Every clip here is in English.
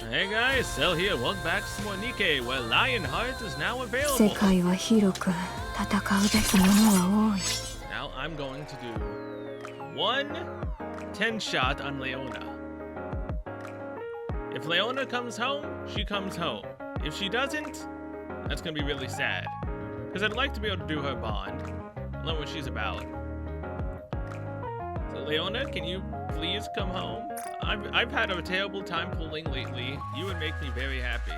Hey guys, Cell here. Welcome back to some more Nikke, where Lionheart is now available. 世界は広く戦うべきものは多い。 Now I'm going to do one 10 shot on Leona. If Leona comes home, she comes home. If she doesn't, that's gonna be really sad. Because I'd like to be able to do her bond, learn what she's about. So Leona, can you please come home? I've had a terrible time pulling lately. You would make me very happy.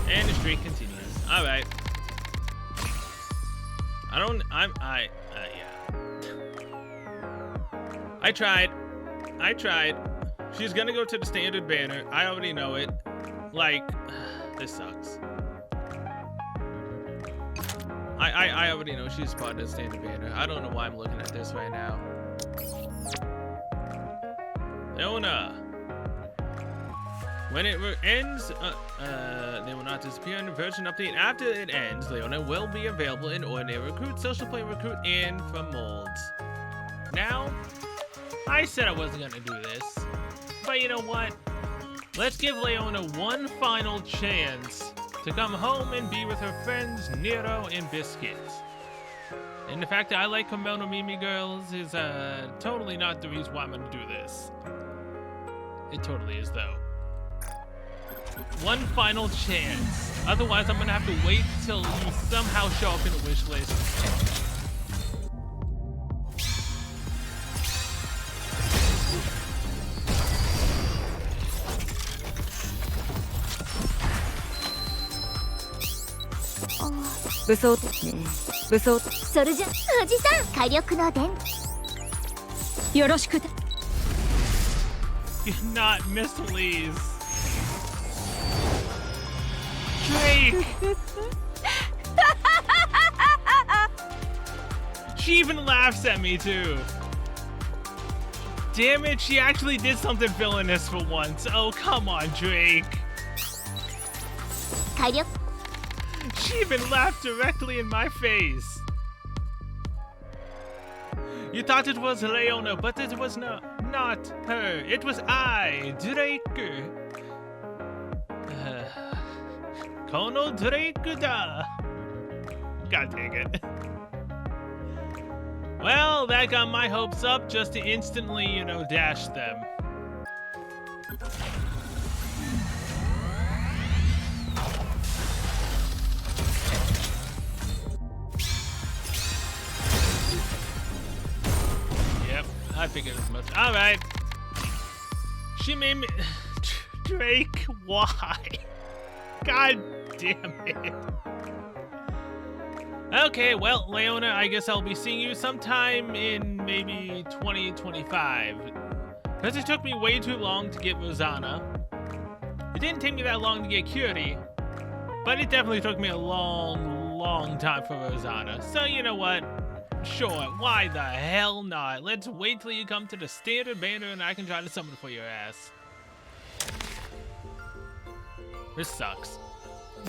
And the streak continues. All right. Yeah. I tried. She's gonna go to the standard banner. I already know it. Like, this sucks. I already know she's part of the standard banner. I don't know why I'm looking at this right now. Leona. When it ends, they will not disappear in the version update. After it ends, Leona will be available in Ordinary Recruit, Social Play Recruit, and from molds. Now, I said I wasn't gonna do this, but you know what? Let's give Leona one final chance to come home and be with her friends Nero and Biscuit. And the fact that I like Kimono Mimi girls is totally not the reason why I'm gonna do this. It totally is though. One final chance. Otherwise, I'm gonna have to wait till you somehow show up in the wish list. You're not Miss Lee's. Drake! She even laughs at me too. Damn it, she actually did something villainous for once. Oh, come on, Drake. She even laughed directly in my face. You thought it was Leona, but it was not her. It was I, Drake. Kono Drake da. God dang it. Well, that got my hopes up just to instantly, you know, dash them. Yep, I figured as much. All right. She made me... Drake, why? God damn it. Okay, well, Leona, I guess I'll be seeing you sometime in maybe 2025. Because it took me way too long to get Rosanna. It didn't take me that long to get Curie. But it definitely took me a long time for Rosanna. So, you know what? Sure, why the hell not? Let's wait till you come to the standard banner and I can try to summon for your ass. This sucks.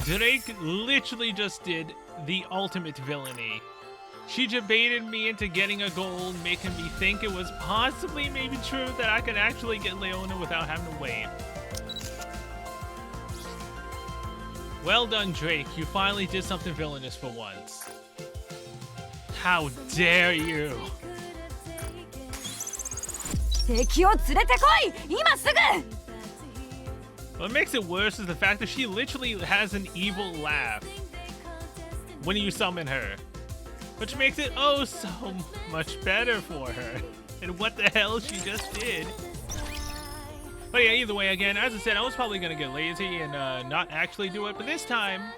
Drake literally just did the ultimate villainy. She debated me into getting a gold, making me think it was possibly maybe true that I could actually get Leona without having to wait. Well done, Drake. You finally did something villainous for once. How dare you! What makes it worse is the fact that she literally has an evil laugh when you summon her, which makes it oh so much better for her. And what the hell she just did. But yeah, either way, again, as I said, I was probably gonna get lazy and not actually do it, but this time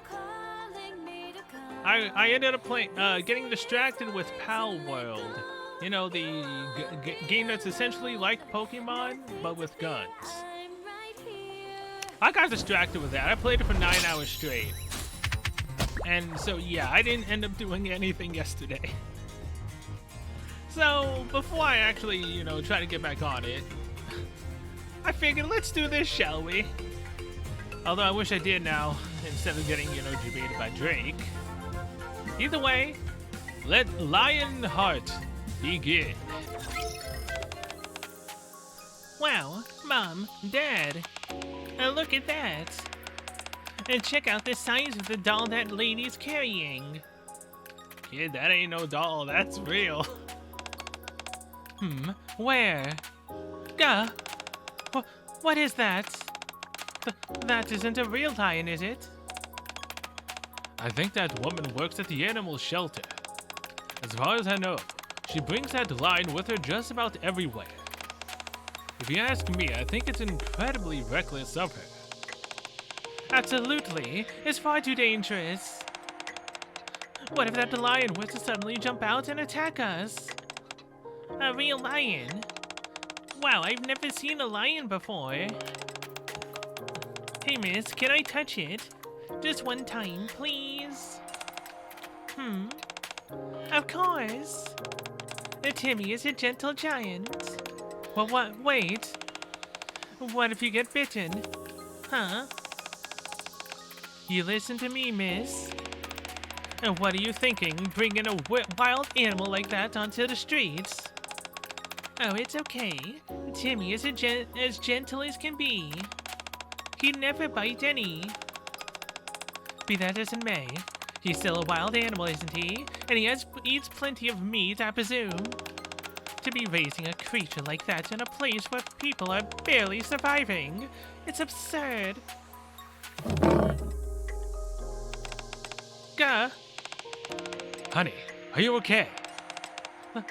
I ended up getting distracted with Pal World. You know, the game that's essentially like Pokemon, but with guns. I got distracted with that. I played it for 9 hours straight. And so, yeah, I didn't end up doing anything yesterday. So, before I actually, you know, try to get back on it, I figured, let's do this, shall we? Although I wish I did now, instead of getting, debated by Drake. Either way, let Lionheart begin. Wow, Mom, Dad, look at that. And check out the size of the doll that lady's carrying. Kid, that ain't no doll, that's real. Where? Gah, what is that? That isn't a real lion, is it? I think that woman works at the animal shelter. As far as I know, she brings that lion with her just about everywhere. If you ask me, I think it's incredibly reckless of her. Absolutely, it's far too dangerous. What if that lion were to suddenly jump out and attack us? A real lion? Wow, I've never seen a lion before. Hey miss, can I touch it? Just one time, please. Of course. Timmy is a gentle giant. Well, wait. What if you get bitten? Huh? You listen to me, miss. And what are you thinking, bringing a wild animal like that onto the streets? Oh, it's okay. Timmy is as gentle as can be. He'd never bite any. Be that as it may, he's still a wild animal, isn't he? And he eats plenty of meat, I presume. To be raising a creature like that in a place where people are barely surviving. It's absurd. Gah. Honey, are you okay?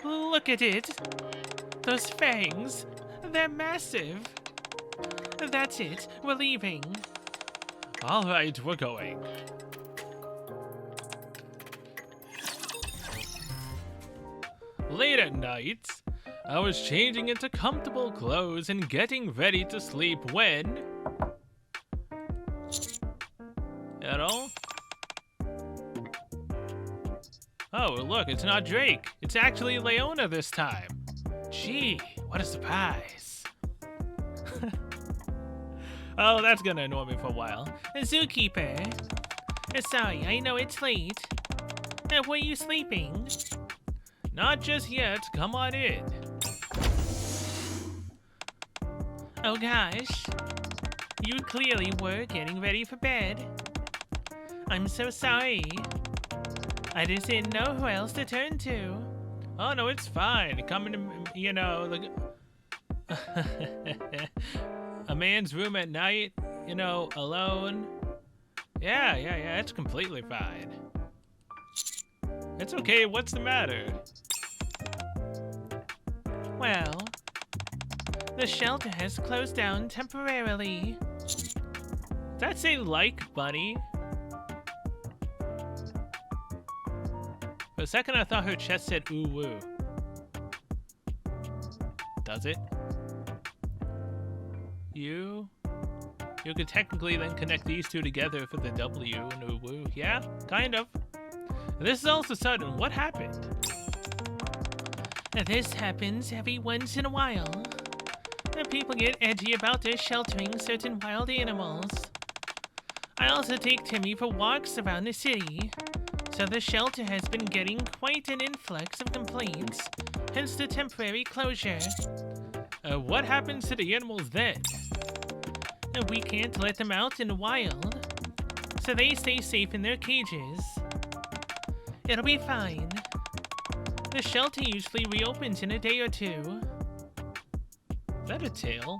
Look at it. Those fangs. They're massive. That's it. We're leaving. All right, we're going. Late at night, I was changing into comfortable clothes and getting ready to sleep when... Oh, look, it's not Drake. It's actually Leona this time. Gee, what a surprise. Oh, that's gonna annoy me for a while. Zookeeper. Sorry, I know it's late. Were you sleeping? Not just yet. Come on in. Oh gosh. You clearly were getting ready for bed. I'm so sorry. I just didn't know who else to turn to. Oh no, it's fine. Coming to, a man's room at night, alone. Yeah, it's completely fine. It's okay, what's the matter? Well, the shelter has closed down temporarily. Does that say like, bunny? For a second I thought her chest said ooh woo. Does it? You could technically then connect these two together for the W and ooh woo. Yeah, kind of. This is all of a sudden, what happened? This happens every once in a while. People get edgy about their sheltering certain wild animals. I also take Timmy for walks around the city, so the shelter has been getting quite an influx of complaints, hence the temporary closure. What happens to the animals then? We can't let them out in the wild, so they stay safe in their cages. It'll be fine. The shelter usually reopens in a day or two. Is that a tail?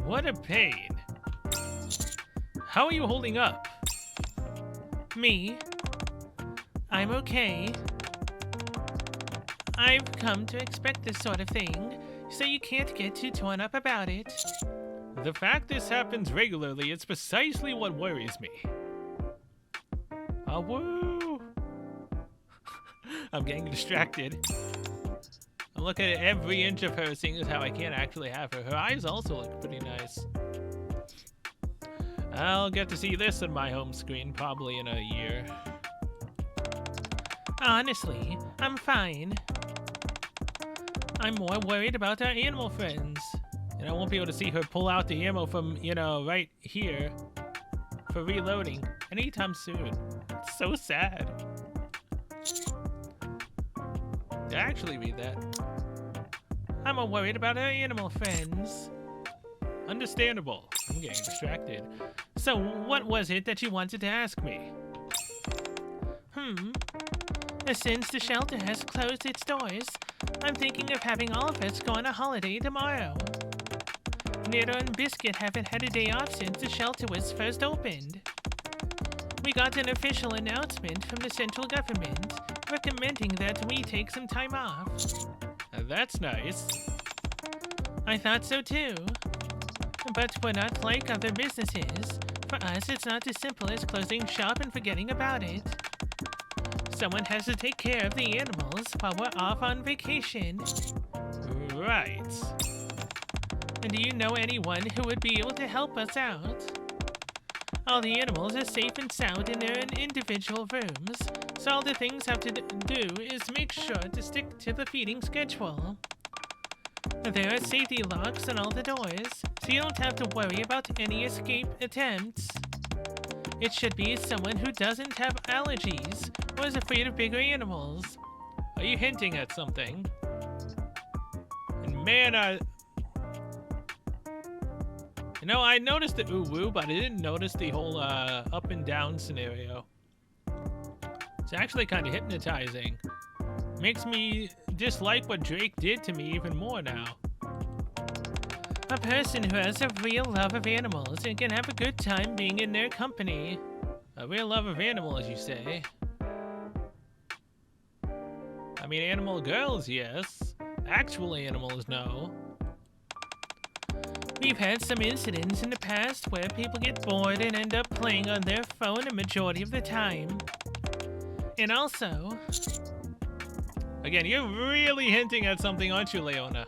What a pain. How are you holding up? Me? I'm okay. I've come to expect this sort of thing, so you can't get too torn up about it. The fact this happens regularly is precisely what worries me. Woo! I'm getting distracted. I'm looking at every inch of her, seeing as how I can't actually have her. Her eyes also look pretty nice. I'll get to see this on my home screen probably in a year. Honestly, I'm fine. I'm more worried about our animal friends. And I won't be able to see her pull out the ammo from, you know, right here for reloading anytime soon. It's so sad. Did I actually read that? I'm more worried about her animal friends. Understandable. I'm getting distracted. So, what was it that you wanted to ask me? Since the shelter has closed its doors, I'm thinking of having all of us go on a holiday tomorrow. Nero and Biscuit haven't had a day off since the shelter was first opened. We got an official announcement from the central government recommending that we take some time off. That's nice. I thought so too. But we're not like other businesses. For us, it's not as simple as closing shop and forgetting about it. Someone has to take care of the animals while we're off on vacation. Right. And do you know anyone who would be able to help us out? All the animals are safe and sound in their individual rooms, so all the things have to do is make sure to stick to the feeding schedule. There are safety locks on all the doors, so you don't have to worry about any escape attempts. It should be someone who doesn't have allergies or is afraid of bigger animals. Are you hinting at something? And man, you know, I noticed the ooh-woo, but I didn't notice the whole up and down scenario. It's actually kind of hypnotizing. Makes me dislike what Drake did to me even more now. A person who has a real love of animals and can have a good time being in their company. A real love of animals, you say? I mean, animal girls, yes. Actual animals, no. We've had some incidents in the past where people get bored and end up playing on their phone a majority of the time. And also... Again, you're really hinting at something, aren't you, Leona?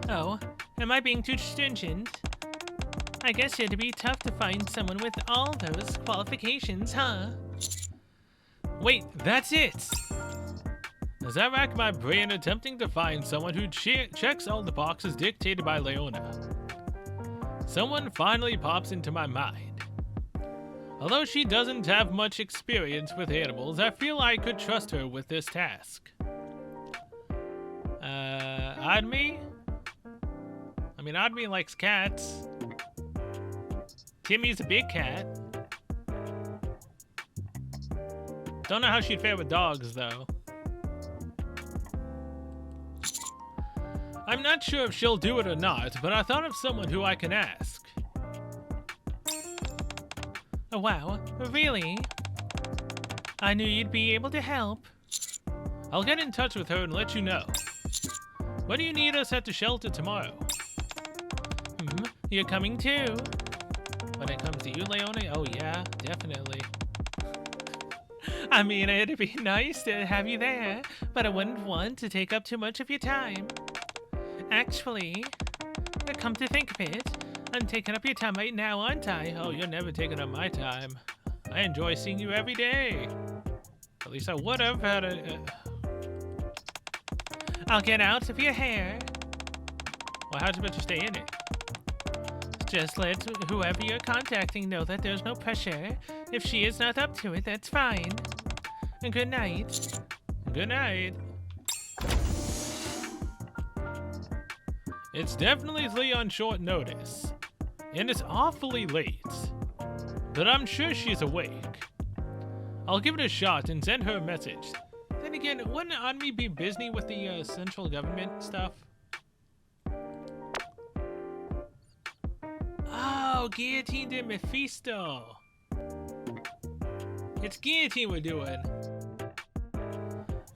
Oh, am I being too stringent? I guess it'd be tough to find someone with all those qualifications, huh? Wait, that's it! As I rack my brain attempting to find someone who checks all the boxes dictated by Leona, someone finally pops into my mind. Although she doesn't have much experience with animals, I feel I could trust her with this task. Admi? I mean, Admi likes cats. Timmy's a big cat. Don't know how she'd fare with dogs, though. I'm not sure if she'll do it or not, but I thought of someone who I can ask. Oh, wow, really? I knew you'd be able to help. I'll get in touch with her and let you know. When do you need us at the shelter tomorrow? You're coming too. When it comes to you, Leone? Oh yeah, definitely. I mean, it'd be nice to have you there, but I wouldn't want to take up too much of your time. Actually, come to think of it, I'm taking up your time right now, aren't I? Oh, you're never taking up my time. I enjoy seeing you every day. At least I would have had a... I'll get out of your hair. Well, how'd you bet you stay in it? Just let whoever you're contacting know that there's no pressure. If she is not up to it, that's fine. And good night. Good night. It's definitely on short notice. And it's awfully late. But I'm sure she's awake. I'll give it a shot and send her a message. Then again, wouldn't Anmi be busy with the central government stuff? Oh, Guillotine de Mephisto. It's Guillotine we're doing.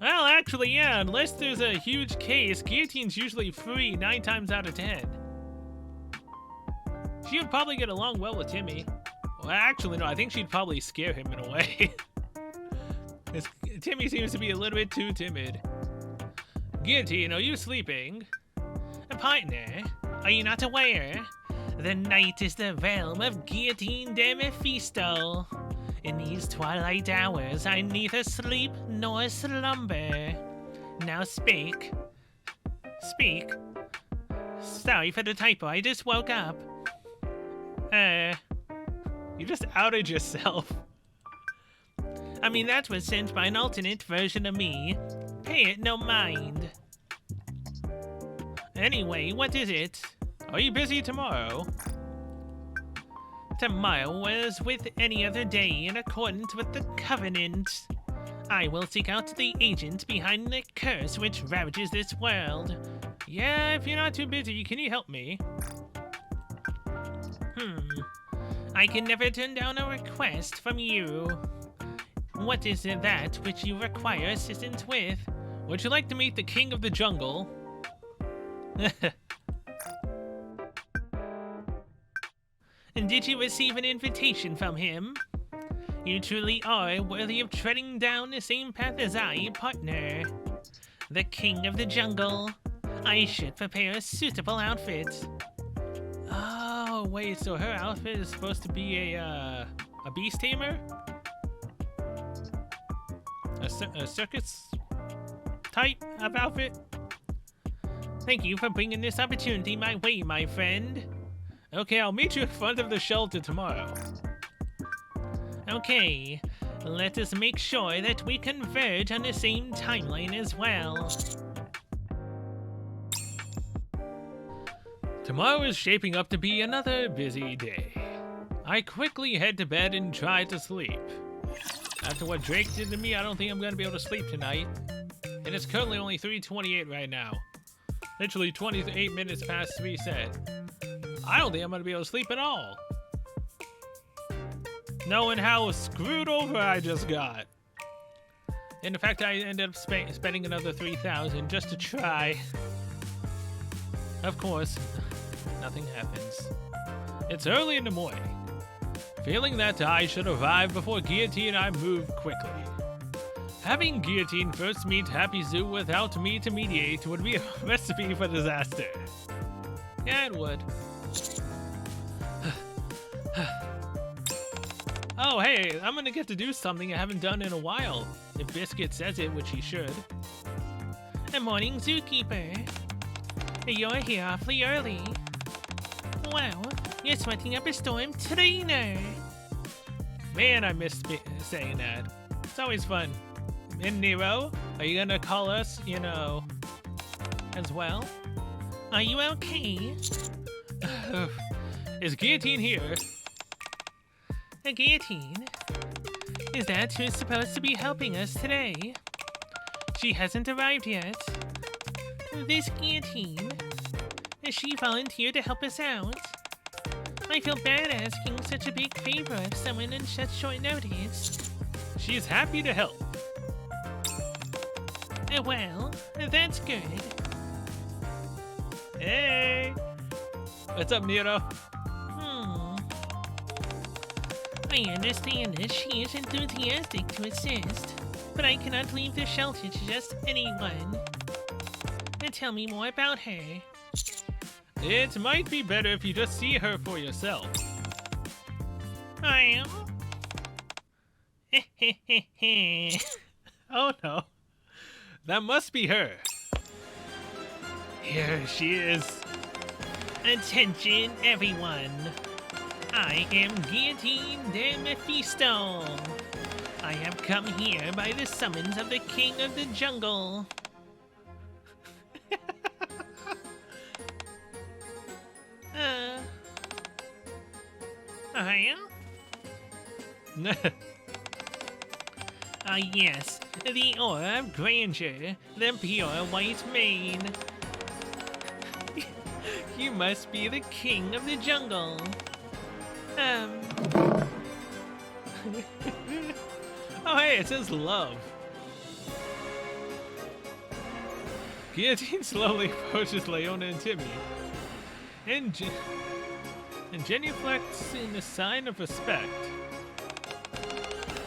Well, actually, yeah, unless there's a huge case, Guillotine's usually free 9 times out of 10. She would probably get along well with Timmy. Well, actually, no, I think she'd probably scare him in a way. Timmy seems to be a little bit too timid. Guillotine, are you sleeping? Partner, are you not aware? The night is the realm of Guillotine de Mephisto. In these twilight hours, I neither sleep nor slumber. Now speak. Speak. Sorry for the typo, I just woke up. You just outed yourself. I mean, that was sent by an alternate version of me. Pay it no mind. Anyway, what is it? Are you busy tomorrow? Tomorrow as with any other day in accordance with the covenant. I will seek out the agent behind the curse which ravages this world. Yeah, if you're not too busy, can you help me? I can never turn down a request from you. What is it that which you require assistance with? Would you like to meet the king of the jungle? And did you receive an invitation from him? You truly are worthy of treading down the same path as I, partner. The king of the jungle. I should prepare a suitable outfit. Oh, wait, so her outfit is supposed to be a beast tamer? A circus type of outfit? Thank you for bringing this opportunity my way, my friend. Okay, I'll meet you in front of the shelter tomorrow. Okay, let us make sure that we converge on the same timeline as well. Tomorrow is shaping up to be another busy day. I quickly head to bed and try to sleep. After what Drake did to me, I don't think I'm gonna be able to sleep tonight. And it's currently only 3:28 right now. Literally 28 minutes past reset. I don't think I'm gonna be able to sleep at all. Knowing how screwed over I just got. And the fact I ended up spending another 3,000 just to try. Of course, nothing happens. It's early in the morning. Feeling that I should arrive before Guillotine, I move quickly. Having Guillotine first meet Happy Zoo without me to mediate would be a recipe for disaster. Yeah, it would. Oh, hey, I'm gonna get to do something I haven't done in a while. If Biscuit says it, which he should. Good morning, Zookeeper. You're here awfully early. Wow, you're sweating up a storm trainer. Man, I miss saying that. It's always fun. And Nero, are you gonna call us, as well? Are you okay? Is Guillotine here? A Guillotine? Is that who's supposed to be helping us today? She hasn't arrived yet. This Guillotine? Has she volunteered to help us out? I feel bad asking such a big favor of someone on such short notice. She's happy to help. Well, that's good. Hey! What's up, Nero? I understand that she is enthusiastic to assist, but I cannot leave the shelter to just anyone. Tell me more about her. It might be better if you just see her for yourself. I am. Oh no. That must be her. Here she is. Attention, everyone. I am Guillotine de Mephisto. I have come here by the summons of the King of the Jungle. I am? Yes, the aura of grandeur, the pure white mane. You must be the king of the jungle. Oh hey, it says love. Guillotine slowly approaches Leona and Timmy. And genuflects in a sign of respect.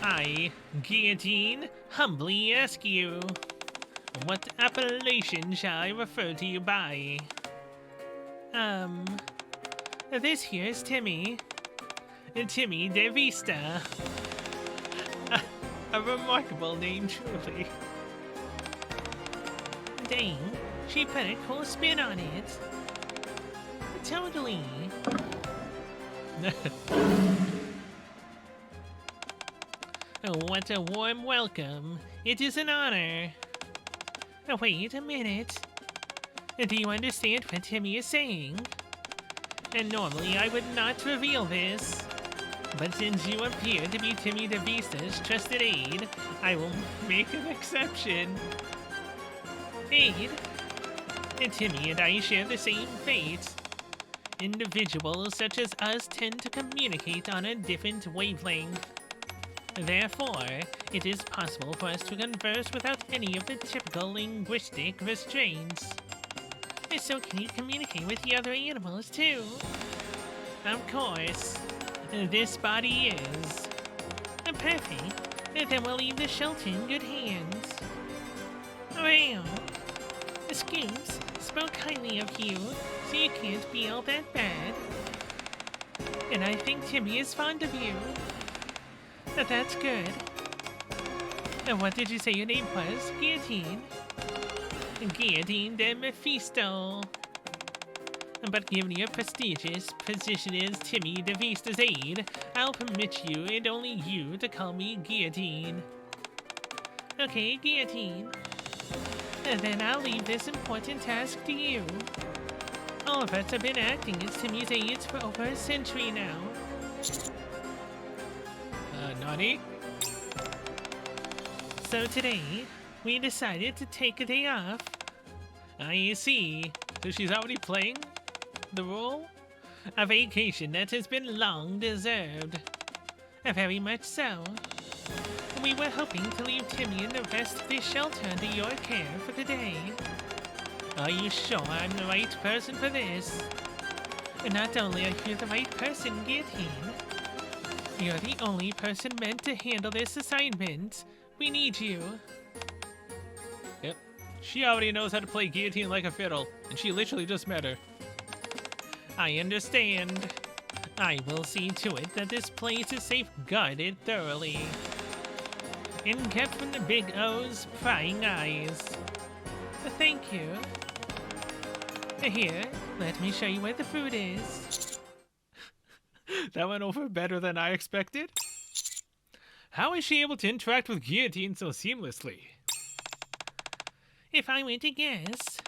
I, Guillotine, humbly ask you, what appellation shall I refer to you by? This here is Timmy. Timmy de Vista. A remarkable name, truly. Dang, she put a cool spin on it. Totally. Oh, what a warm welcome. It is an honor. Oh, wait a minute. Do you understand what Timmy is saying? And normally I would not reveal this. But since you appear to be Timmy DeVista's trusted aide, I will make an exception. Aide? And Timmy and I share the same fate. Individuals such as us tend to communicate on a different wavelength. Therefore, it is possible for us to converse without any of the typical linguistic restraints. So can you communicate with the other animals too? Of course. This body is. Perfect. Then we'll leave the shelter in good hands. Well, Scoops spoke highly of you, so you can't be all that bad. And I think Timmy is fond of you. That's good. And what did you say your name was? Guillotine? Guillotine de Mephisto. But given your prestigious position as Timmy DeVista's aide, I'll permit you and only you to call me Guillotine. Okay, Guillotine. And then I'll leave this important task to you. All of us have been acting as Timmy's aides for over a century now. Naughty? So today, we decided to take a day off. I see. So she's already playing the role? A vacation that has been long deserved. Very much so. We were hoping to leave Timmy and the rest of the shelter under your care for the day. Are you sure I'm the right person for this? Not only are you the right person, Guillotine, you're the only person meant to handle this assignment. We need you. Yep. She already knows how to play Guillotine like a fiddle, and she literally just met her. I understand. I will see to it that this place is safeguarded thoroughly. And kept from the Big O's prying eyes. Thank you. Here, let me show you where the food is. That went over better than I expected. How is she able to interact with Guillotine so seamlessly? If I were to guess,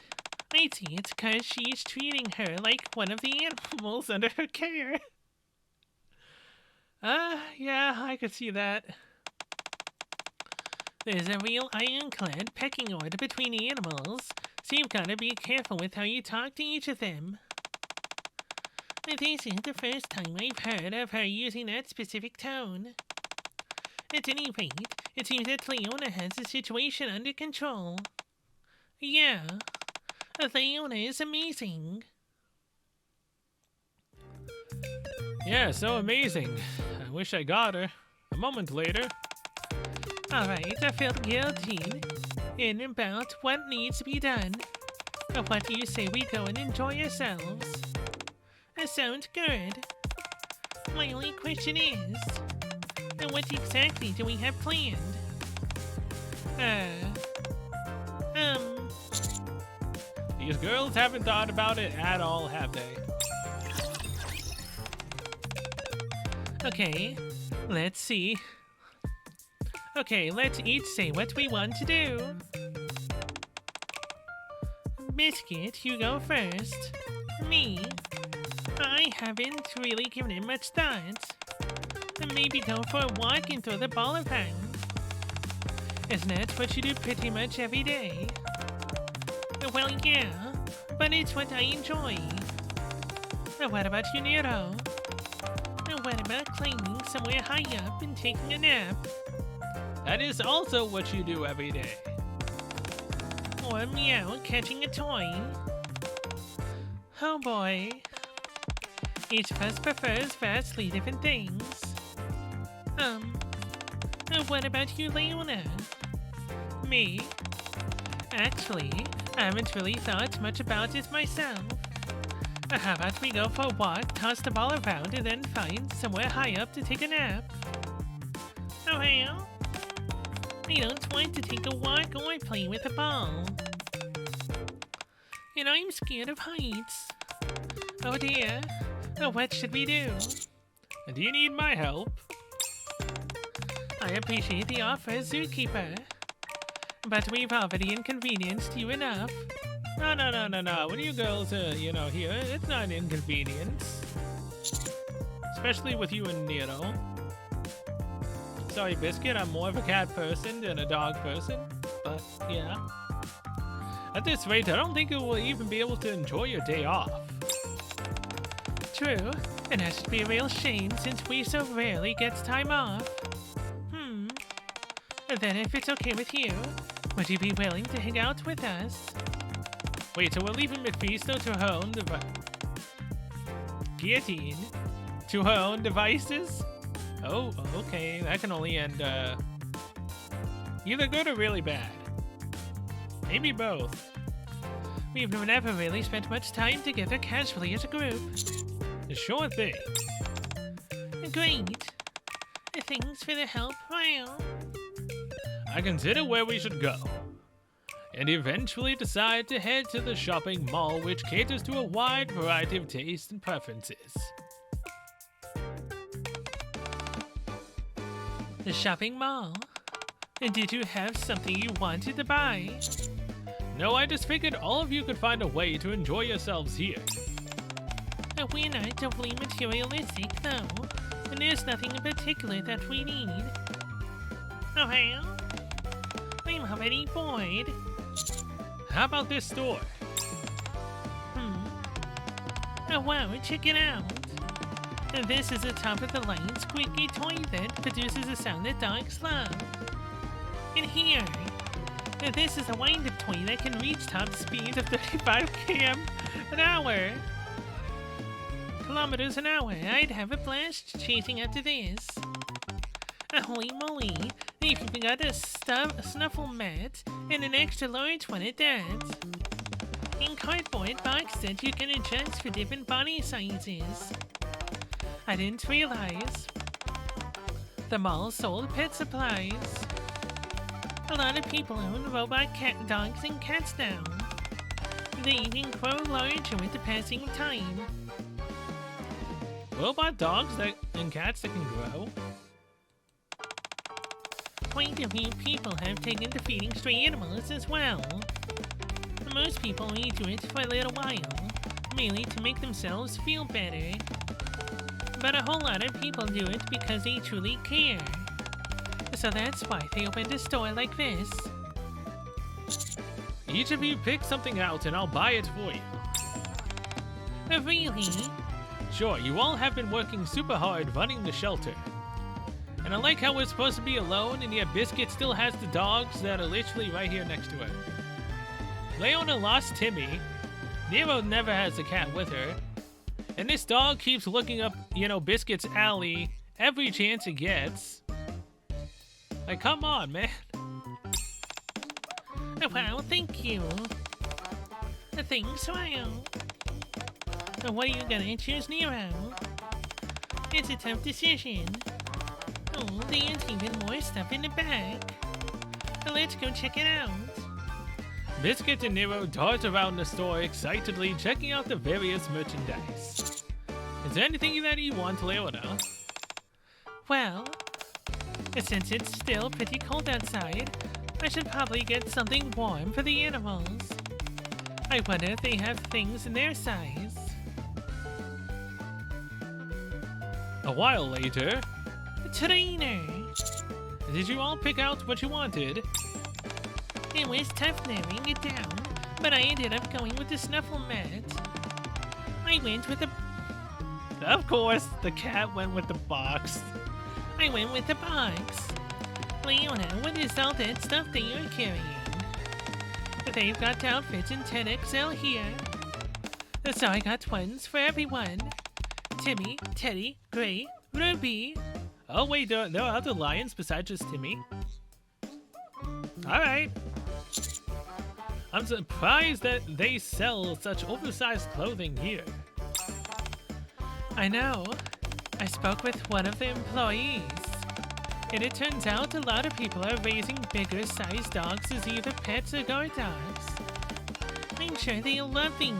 I'd say it's because she's treating her like one of the animals under her care. Yeah, I could see that. There's a real ironclad pecking order between animals, so you've got to be careful with how you talk to each of them. This isn't the first time I've heard of her using that specific tone. At any rate, it seems that Leona has the situation under control. Yeah, Leona is amazing. Yeah, so amazing. I wish I got her. A moment later. Alright, I feel guilty in about what needs to be done. What do you say we go and enjoy ourselves? That sounds good. My only question is, what exactly do we have planned? These girls haven't thought about it at all, have they? Okay, let's see. Okay, let's each say what we want to do. Biscuit, you go first. Me? I haven't really given it much thought. Maybe go for a walk and throw the ball around. Isn't that what you do pretty much every day? Well, yeah, but it's what I enjoy. What about you, Nero? What about climbing somewhere high up and taking a nap? That is also what you do every day. Or meow, catching a toy. Oh boy. Each of us prefers vastly different things. What about you, Leona? Me? Actually, I haven't really thought much about it myself. How about we go for a walk, toss the ball around, and then find somewhere high up to take a nap? Oh, well? I don't want to take a walk or play with a ball. And I'm scared of heights. Oh dear. Oh, what should we do? Do you need my help? I appreciate the offer, zookeeper. But we've already inconvenienced you enough. No. When you girls are, here, it's not an inconvenience. Especially with you and Nero. Sorry, Biscuit, I'm more of a cat person than a dog person. But, yeah. At this rate, I don't think you will even be able to enjoy your day off. True, and that should be a real shame since we so rarely get time off. And then if it's okay with you, would you be willing to hang out with us? Wait, so we're leaving Mephisto to her own Guillotine? To her own devices? Oh, okay, that can only end, either good or really bad. Maybe both. We've never really spent much time together casually as a group. Sure thing. Great. Thanks for the help, Ryle. I consider where we should go, and eventually decide to head to the shopping mall, which caters to a wide variety of tastes and preferences. The shopping mall? And did you have something you wanted to buy? No, I just figured all of you could find a way to enjoy yourselves here. We're not overly materialistic, though, and there's nothing in particular that we need. Oh, well? I'm already bored. How about this store? Oh, wow, check it out. This is a top-of-the-line squeaky toy that produces a sound that dogs love. And here, this is a wind-up toy that can reach top speeds of 35 kilometers an hour. I'd have a blast chasing after this. Holy moly, they've even got a snuffle mat and an extra large one at that. In cardboard box that you can adjust for different body sizes. I didn't realize the mall sold pet supplies. A lot of people own robot cat dogs and cats now. They even grow larger with the passing of time. Robot dogs and cats that can grow? Quite a few people have taken to feeding stray animals as well. Most people only do it for a little while, merely to make themselves feel better. But a whole lot of people do it because they truly care. So that's why they opened a store like this. Each of you pick something out and I'll buy it for you. Really? Sure, you all have been working super hard running the shelter. And I like how we're supposed to be alone and yet Biscuit still has the dogs that are literally right here next to her. Leona lost Timmy. Nero never has a cat with her. And this dog keeps looking up, Biscuit's alley every chance it gets. Like, come on, man. Wow, thank you. Thanks, wow. What are you gonna choose, Nero? It's a tough decision. Oh, there's even more stuff in the back. Let's go check it out. Biscuit and Nero dart around the store excitedly checking out the various merchandise. Is there anything that you want, Leona? Well, since it's still pretty cold outside, I should probably get something warm for the animals. I wonder if they have things in their size. A while later... Trainer! Did you all pick out what you wanted? It was tough narrowing it down, but I ended up going with the snuffle mat. I went with the... Of course, the cat went with the box. I went with the box. Leona, what is all that stuff that you're carrying? They've got outfits in 10XL here. So I got ones for everyone. Timmy, Teddy, Gray, Ruby. Oh wait, there are other lions besides just Timmy. Alright. I'm surprised that they sell such oversized clothing here. I know. I spoke with one of the employees. And it turns out a lot of people are raising bigger sized dogs as either pets or guard dogs. I'm sure they'll love these.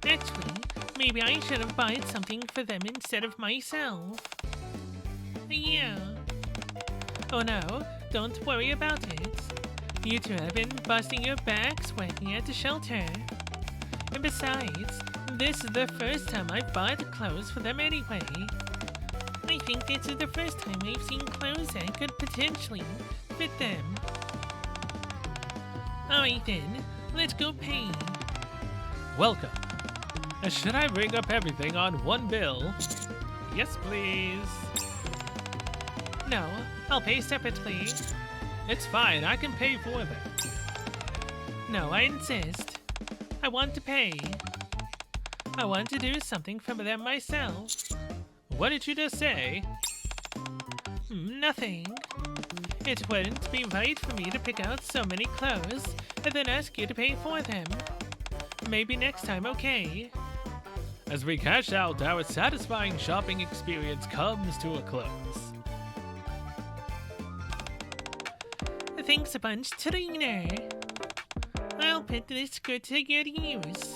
Actually, Maybe I should have bought something for them instead of myself. Yeah. Oh no, don't worry about it. You two have been busting your backs working at the shelter. And besides, this is the first time I've bought clothes for them anyway. I think this is the first time I've seen clothes that could potentially fit them. Alright then, let's go pay. Welcome. Should I ring up everything on one bill? Yes, please. No, I'll pay separately. It's fine, I can pay for them. No, I insist. I want to pay. I want to do something for them myself. What did you just say? Nothing. It wouldn't be right for me to pick out so many clothes and then ask you to pay for them. Maybe next time, okay? As we cash out, our satisfying shopping experience comes to a close. Thanks a bunch, trainer. I'll put this good to good use.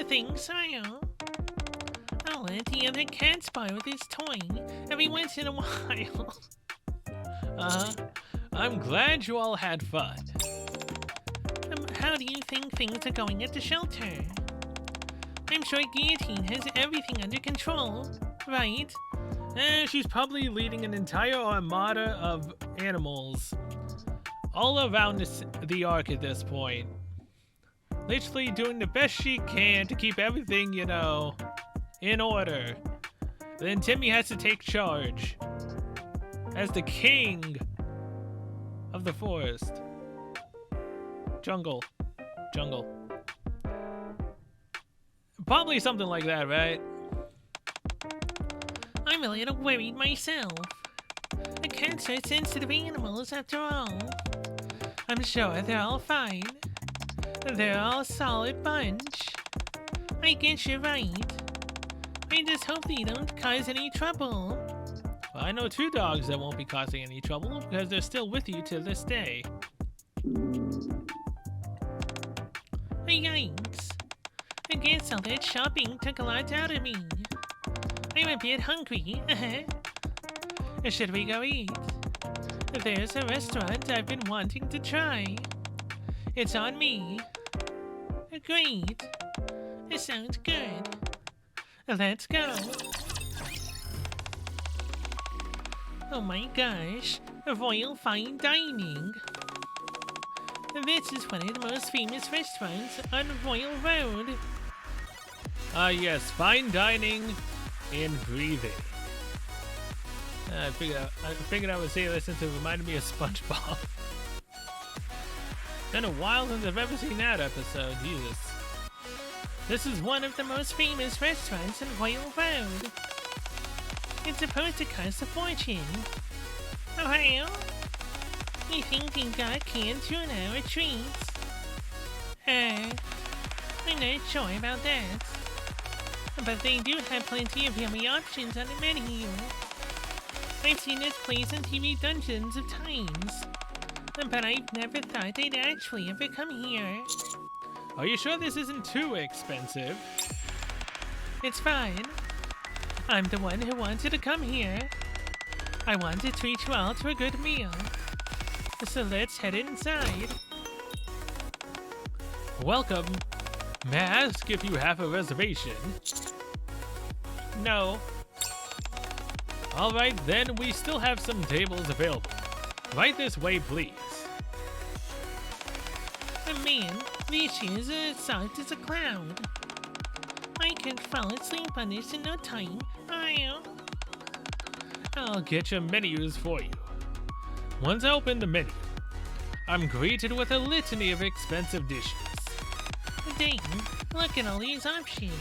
Thanks, I'll let the other cats borrow this toy every once in a while. I'm glad you all had fun. How do you think things are going at the shelter? I'm sure Guillotine has everything under control, right? She's probably leading an entire armada of animals all around the ark at this point. Literally doing the best she can to keep everything, in order. Then Timmy has to take charge as the king of the forest. Jungle. Probably something like that, right? I'm a little worried myself. The cats are sensitive animals after all. I'm sure they're all fine. They're all a solid bunch. I guess you're right. I just hope they don't cause any trouble. Well, I know 2 dogs that won't be causing any trouble because they're still with you to this day. Yikes. I guess all that shopping took a lot out of me. I'm a bit hungry. Should we go eat? There's a restaurant I've been wanting to try. It's on me. Great. It sounds good. Let's go. Oh my gosh, Royal Fine Dining. This is one of the most famous restaurants on Royal Road. Yes, fine dining and breathing. I figured I would say this since it reminded me of SpongeBob. Been a while since I've ever seen that episode, Jesus. This is one of the most famous restaurants on Royal Road. It's supposed to cost a fortune. Oh, well? I think they got canned tuna or treats. I'm not sure about that. But they do have plenty of yummy options on the menu. I've seen this place on TV dozens of times. But I've never thought they'd actually ever come here. Are you sure this isn't too expensive? It's fine. I'm the one who wanted to come here. I want to treat you all to a good meal. So let's head inside. Welcome. May I ask if you have a reservation? No. Alright, then we still have some tables available. Right this way, please. Man, this is as soft as a cloud. I could fall asleep on this in no time. I'll get your menus for you. Once I open the menu, I'm greeted with a litany of expensive dishes. Dang, look at all these options.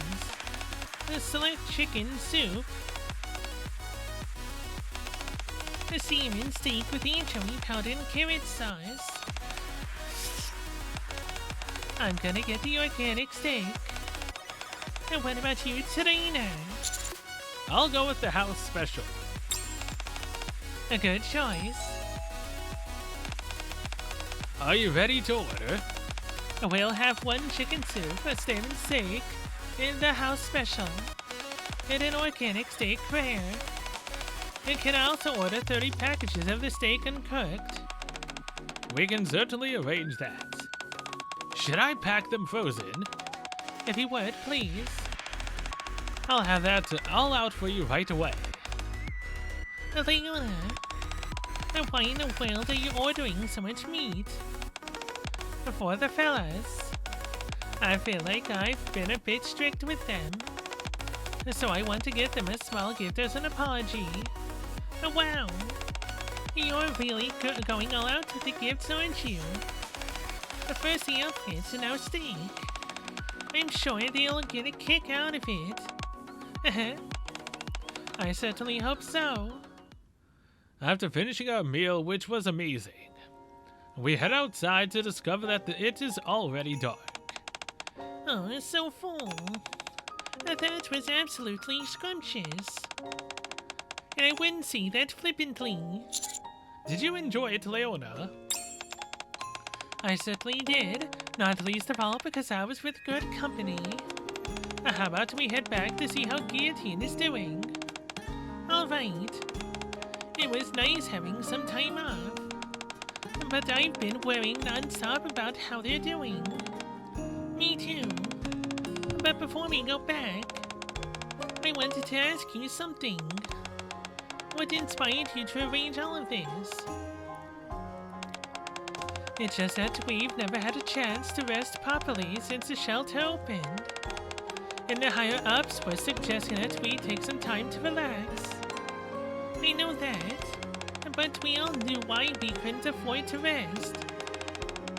The select chicken soup. The salmon steak with anchovy powder and carrot sauce. I'm gonna get the organic steak. And what about you, Serena? I'll go with the house special. A good choice. Are you ready to order? We'll have one chicken soup, a salmon steak, in the house special and an organic steak rare. You can also order 30 packages of the steak uncooked. We can certainly arrange that. Should I pack them frozen? If you would, please. I'll have that all out for you right away. Leona, why in the world are you ordering so much meat? For the fellas. I feel like I've been a bit strict with them. So I want to get them a small gift as an apology. Wow. You're really going all out with the gifts, aren't you? First the outfits and now steak. I'm sure they'll get a kick out of it. I certainly hope so. After finishing our meal, which was amazing, we head outside to discover that it is already dark. Oh, it's so full. That was absolutely scrumptious. And I wouldn't say that flippantly. Did you enjoy it, Leona? I certainly did, not least of all because I was with good company. How about we head back to see how Guillotine is doing? Alright. It was nice having some time off. But I've been worrying non-stop about how they're doing. Me too. But before we go back, I wanted to ask you something. What inspired you to arrange all of this? It's just that we've never had a chance to rest properly since the shelter opened. And the higher-ups were suggesting that we take some time to relax. I know that, but we all knew why we couldn't afford to rest.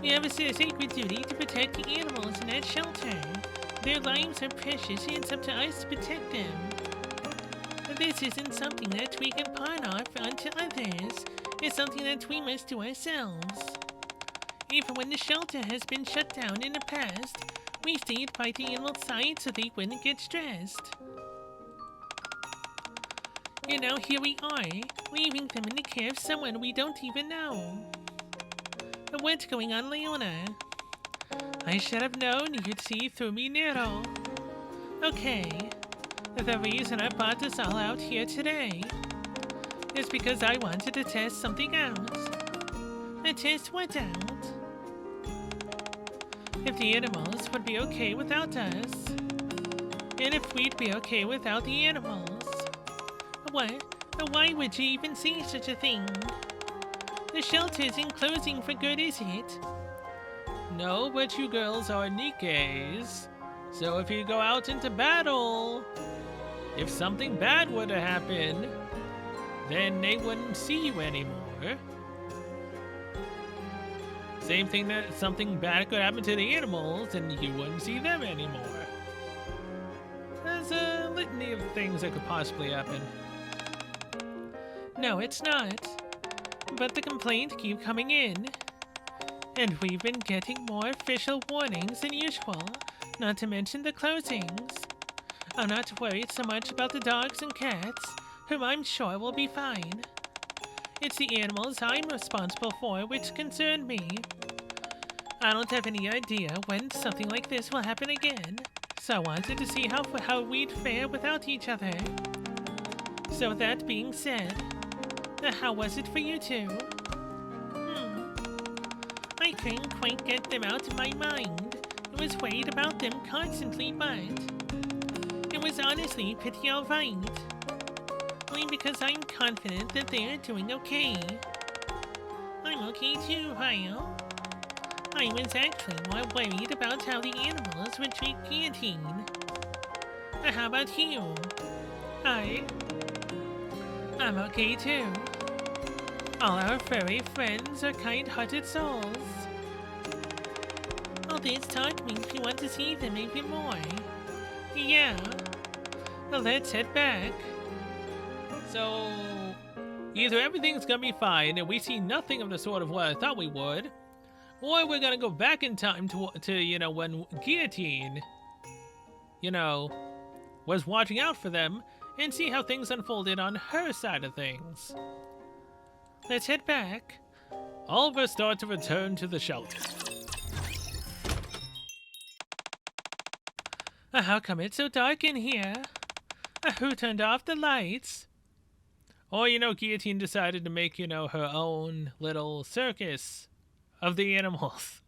We have a sacred duty to protect the animals in that shelter. Their lives are precious and it's up to us to protect them. This isn't something that we can pawn off onto others. It's something that we must do ourselves. Even when the shelter has been shut down in the past, we stayed by the animal side so they wouldn't get stressed. And now here we are, leaving them in the care of someone we don't even know. What's going on, Leona? I should have known you'd see through me, Nero. Okay, the reason I brought us all out here today is because I wanted to test something out. Test what out? If the animals would be okay without us. And if we'd be okay without the animals. What? Why would you even say such a thing? The shelter isn't closing for good, is it? No, but you girls are Nikkes. So if you go out into battle, if something bad were to happen, then they wouldn't see you anymore. Same thing that something bad could happen to the animals and you wouldn't see them anymore. There's a litany of things that could possibly happen. No, it's not. But the complaints keep coming in. And we've been getting more official warnings than usual, not to mention the closings. I'm not worried so much about the dogs and cats, whom I'm sure will be fine. It's the animals I'm responsible for which concern me. I don't have any idea when something like this will happen again, so I wanted to see how we'd fare without each other. So that being said, how was it for you two? I couldn't quite get them out of my mind. I was worried about them constantly, but it was honestly pretty alright. Only because I'm confident that they're doing okay. I'm okay too, Ryo. I was actually more worried about how the animals would treat Guillotine. How about you? I'm okay too. All our furry friends are kind-hearted souls. All this talk makes me want to see them even more. Yeah. Well, let's head back. So, either everything's gonna be fine and we see nothing of the sort of what I thought we would, or we're gonna go back in time to you know, when Guillotine, was watching out for them and see how things unfolded on her side of things. Let's head back. All of us start to return to the shelter. How come it's so dark in here? Who turned off the lights? Or, Guillotine decided to make, her own little circus of the animals.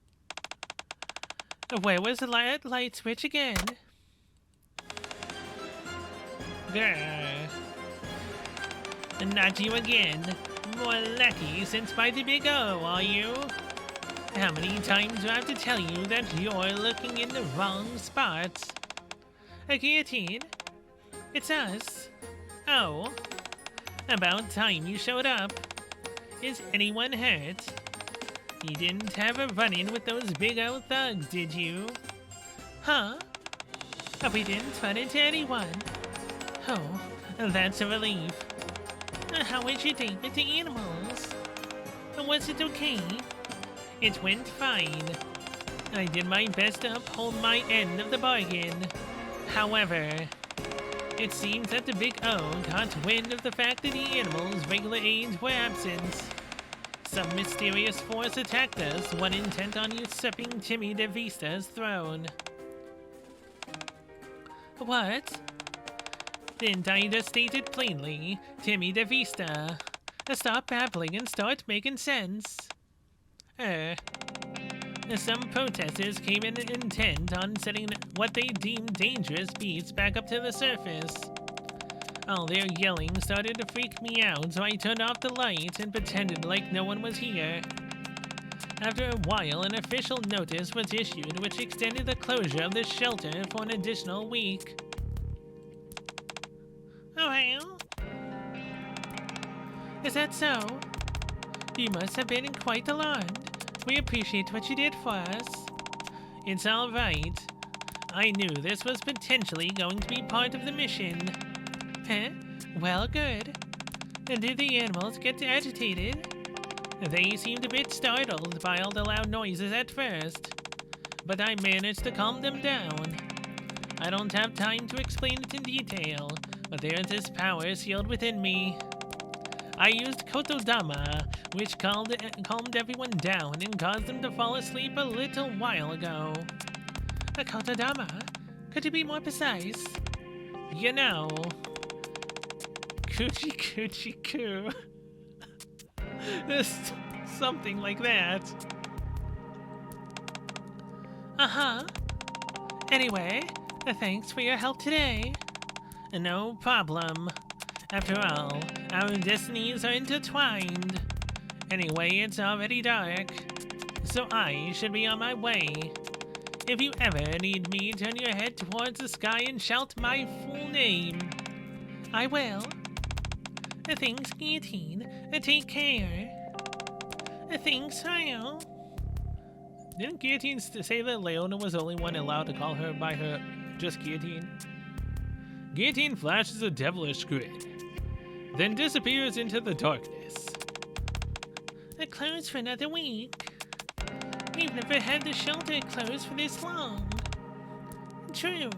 Where was the light switch again? Grr. Not you again. More lucky since by the big O, are you? How many times do I have to tell you that you're looking in the wrong spots? Guillotine? It's us. Oh. About time you showed up. Is anyone hurt? You didn't have a run-in with those big old thugs, did you? Huh? We didn't run into anyone. Oh, that's a relief. How was your date with the animals? Was it okay? It went fine. I did my best to uphold my end of the bargain. However, it seems that the Big O got wind of the fact that the animals' regular aides were absent. Some mysterious force attacked us, one intent on usurping Timmy DeVista's throne. What? Didn't I just state it plainly? Timmy DeVista. Stop babbling and start making sense. Some protesters came in intent on setting what they deemed dangerous beasts back up to the surface. All their yelling started to freak me out, so I turned off the lights and pretended like no one was here. After a while, an official notice was issued which extended the closure of the shelter for an additional week. Oh, well? Is that so? You must have been quite alarmed. We appreciate what you did for us. It's all right. I knew this was potentially going to be part of the mission. Huh? Well, good. And did the animals get agitated? They seemed a bit startled by all the loud noises at first, but I managed to calm them down. I don't have time to explain it in detail, but there is this power sealed within me. I used Kotodama, which calmed everyone down and caused them to fall asleep a little while ago. A Kotodama? Could you be more precise? You know. Coochie coochie coo. Something like that. Uh-huh. Anyway, thanks for your help today. No problem. After all, our destinies are intertwined. Anyway, it's already dark, so I should be on my way. If you ever need me, turn your head towards the sky and shout my full name. I will. Thanks, Guillotine. Take care. Thanks, Ryo. Didn't Guillotine say that Leona was the only one allowed to call her by her just Guillotine? Guillotine flashes a devilish grin, then disappears into the darkness. Closed for another week. We've never had the shelter closed for this long. True.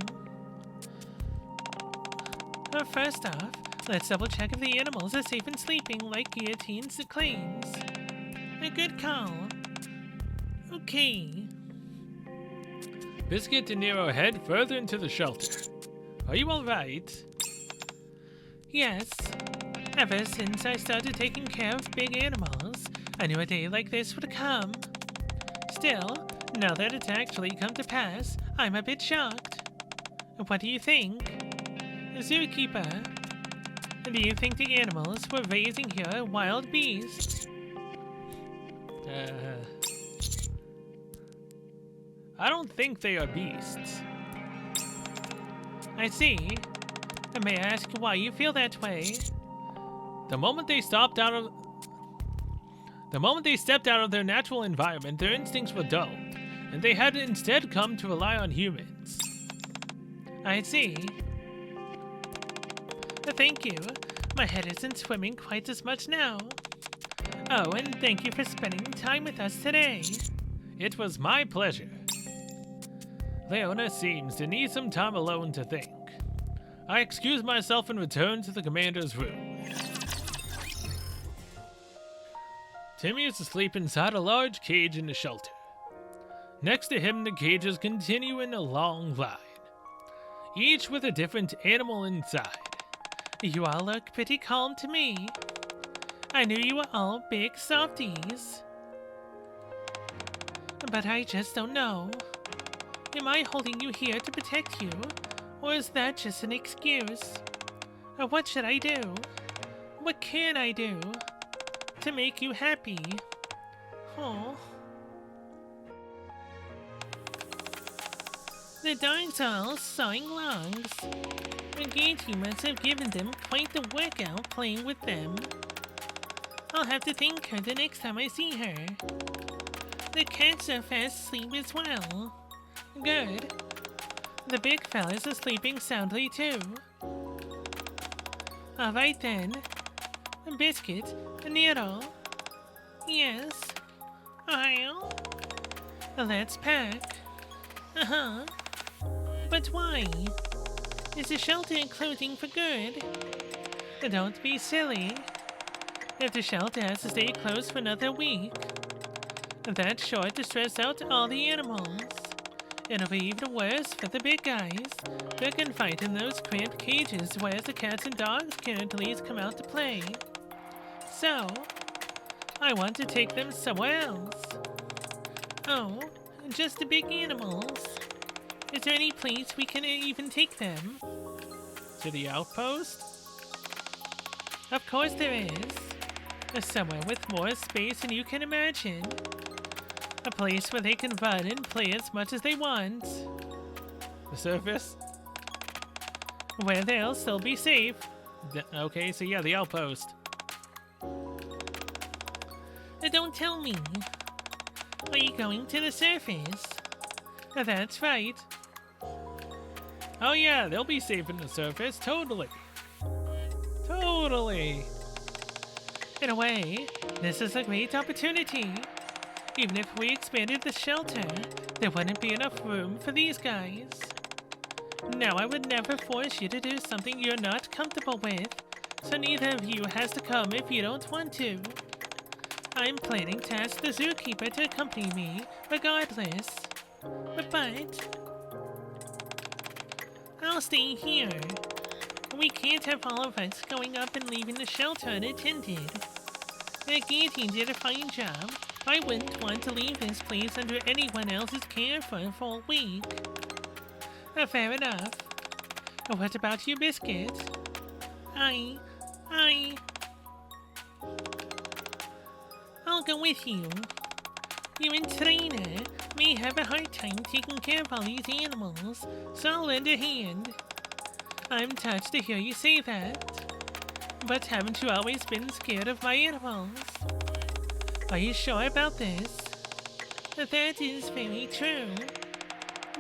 First off, let's double check if the animals are safe and sleeping like Guillotine's claims. A good call. Okay. Biscuit and Nero head further into the shelter. Are you alright? Yes. Ever since I started taking care of big animals, I knew a day like this would come. Still, now that it's actually come to pass, I'm a bit shocked. What do you think? Zookeeper, do you think the animals we're raising here are wild beasts? I don't think they are beasts. I see. May I ask why you feel that way? The moment they stepped out of their natural environment, their instincts were dulled, and they had instead come to rely on humans. I see. Thank you. My head isn't swimming quite as much now. Oh, and thank you for spending time with us today. It was my pleasure. Leona seems to need some time alone to think. I excuse myself and return to the commander's room. Timmy is asleep inside a large cage in the shelter. Next to him, the cages continue in a long line. each with a different animal inside. You all look pretty calm to me. I knew you were all big softies. But I just don't know. Am I holding you here to protect you? Or is that just an excuse? Or what should I do? What can I do to make you happy? Oh. The dogs are all sawing logs. Gigi must have given them quite the workout playing with them. I'll have to thank her the next time I see her. The cats are fast asleep as well. Good. The big fellas are sleeping soundly too. Alright then. Biscuit, Nero. Yes. I'll. Let's pack. Uh-huh. But why? Is the shelter closing for good? Don't be silly. If the shelter has to stay closed for another week, that's sure to stress out all the animals. It'll be even worse for the big guys. They're confined in those cramped cages where the cats and dogs can't at least come out to play. So, I want to take them somewhere else. Oh, just the big animals. Is there any place we can even take them? To the outpost? Of course there is. Somewhere with more space than you can imagine. A place where they can run and play as much as they want. The surface? Where they'll still be safe. Okay, so yeah, the outpost. Don't tell me. Are you going to the surface? That's right. Oh yeah, they'll be safe in the surface, totally. Totally. In a way, this is a great opportunity. Even if we expanded the shelter, there wouldn't be enough room for these guys. Now, I would never force you to do something you're not comfortable with, so neither of you has to come if you don't want to. I'm planning to ask the zookeeper to accompany me, regardless. But I'll stay here. We can't have all of us going up and leaving the shelter unattended. The guillotine did a fine job. I wouldn't want to leave this place under anyone else's care for a full week. Fair enough. What about you, Biscuit? I'll go with you. You and Trainer may have a hard time taking care of all these animals, so I'll lend a hand. I'm touched to hear you say that. But haven't you always been scared of my animals? Are you sure about this? That is very true.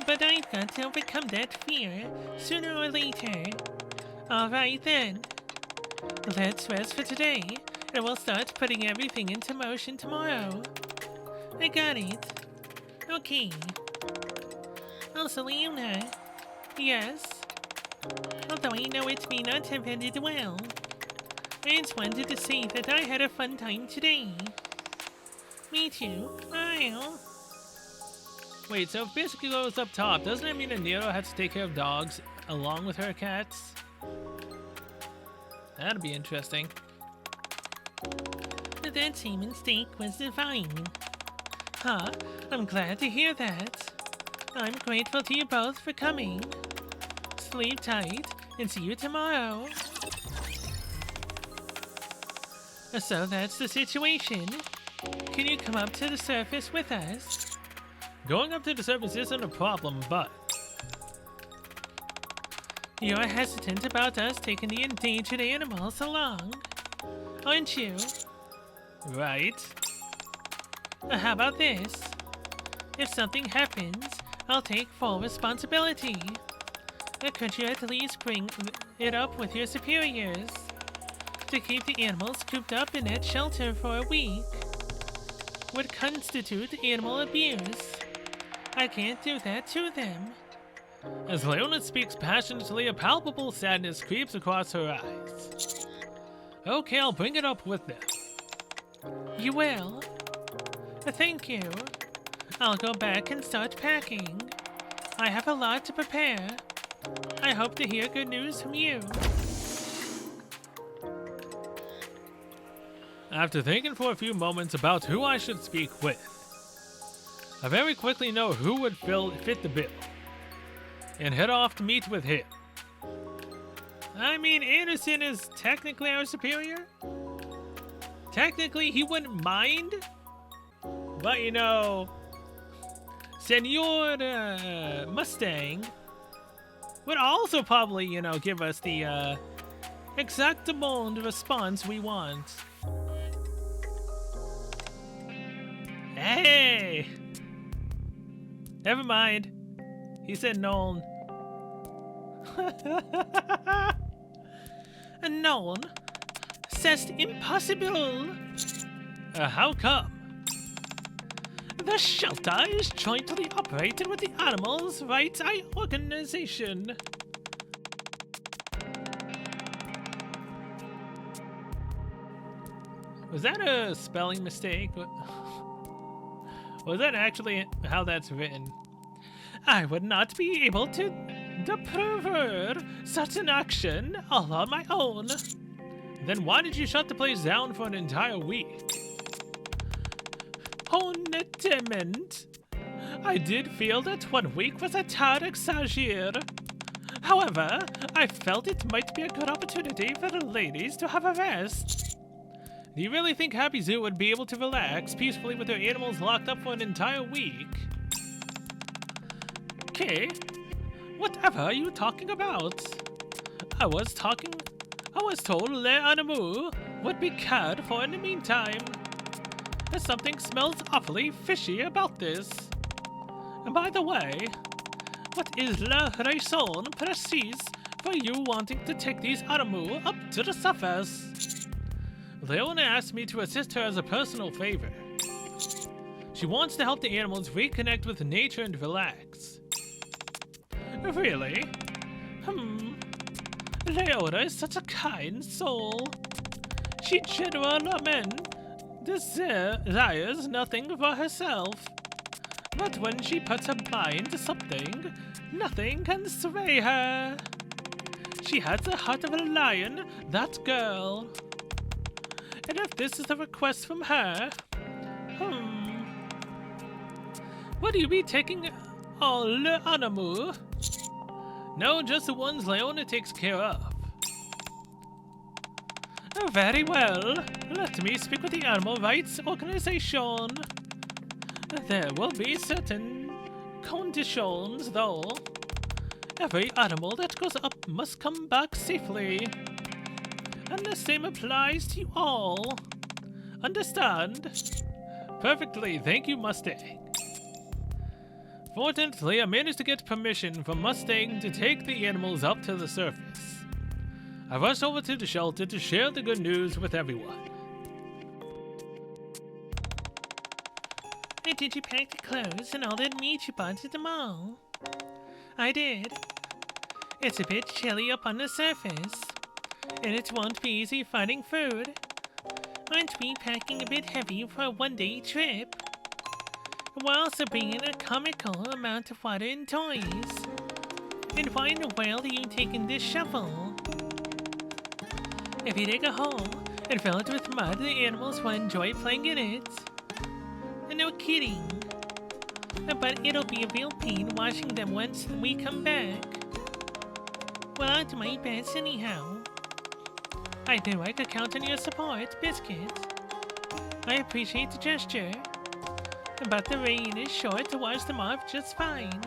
But I've got to overcome that fear sooner or later. Alright then. Let's rest for today, and we'll start putting everything into motion tomorrow. I got it. Okay. Also, Leona. Yes? Although I know it may not have ended well, I just wanted to say that I had a fun time today. Me too. I'll... Wait, so if Biscuit goes up top, doesn't that mean that Nero has to take care of dogs along with her cats? That'd be interesting. That salmon steak was divine. Huh? I'm glad to hear that. I'm grateful to you both for coming. Sleep tight, and see you tomorrow. So that's the situation. Can you come up to the surface with us? Going up to the surface isn't a problem, but... You're hesitant about us taking the endangered animals along, aren't you? Right. How about this? If something happens, I'll take full responsibility. Could you at least bring it up with your superiors? To keep the animals cooped up in that shelter for a week would constitute animal abuse. I can't do that to them. As Leona speaks passionately, a palpable sadness creeps across her eyes. Okay, I'll bring it up with them. You will? Thank you. I'll go back and start packing. I have a lot to prepare. I hope to hear good news from you. After thinking for a few moments about who I should speak with, I very quickly know who would fit the bill, and head off to meet with him. I mean, Anderson is technically our superior. Technically, he wouldn't mind. But, you know, Senor Mustang would also probably, you know, give us the exactable response we want. Hey! Never mind. He said Nolan. Nolan says impossible. How come? The shelter is jointly operated with the Animals Rights Organization. Was that a spelling mistake? Was that actually how that's written? I would not be able to approve such an action all on my own. Then why did you shut the place down for an entire week? Honestament, I did feel that 1 week was a tad exaggerated. However, I felt it might be a good opportunity for the ladies to have a rest. Do you really think Happy Zoo would be able to relax peacefully with their animals locked up for an entire week? Okay, whatever are you talking about? I was told Le Animaux would be cared for in the meantime. There's something smells awfully fishy about this. And by the way, what is la raison précise for you wanting to take these animaux up to the surface? Leona asked me to assist her as a personal favor. She wants to help the animals reconnect with nature and relax. Really? Leona is such a kind soul. She genuinely desires nothing for herself. But when she puts her mind to something, nothing can sway her. She has the heart of a lion, that girl. And if this is a request from her, would you be taking all the animaux? No, just the ones Leona takes care of. Very well. Let me speak with the Animal Rights Organization. There will be certain conditions, though. Every animal that goes up must come back safely. And the same applies to you all. Understand? Perfectly, thank you, Mustang. Fortunately, I managed to get permission from Mustang to take the animals up to the surface. I rushed over to the shelter to share the good news with everyone. Did you pack the clothes and all that meat you bought at the mall? I did. It's a bit chilly up on the surface, and it won't be easy finding food. Aren't we packing a bit heavy for a one-day trip? We're also bringing a comical amount of water and toys. And why in the world are you taking this shovel? If you dig a hole and fill it with mud, the animals will enjoy playing in it. No kidding. But it'll be a real pain washing them once we come back. Well, I'll do my best anyhow. I knew I could count on your support, Biscuit. I appreciate the gesture. But the rain is sure to wash them off just fine.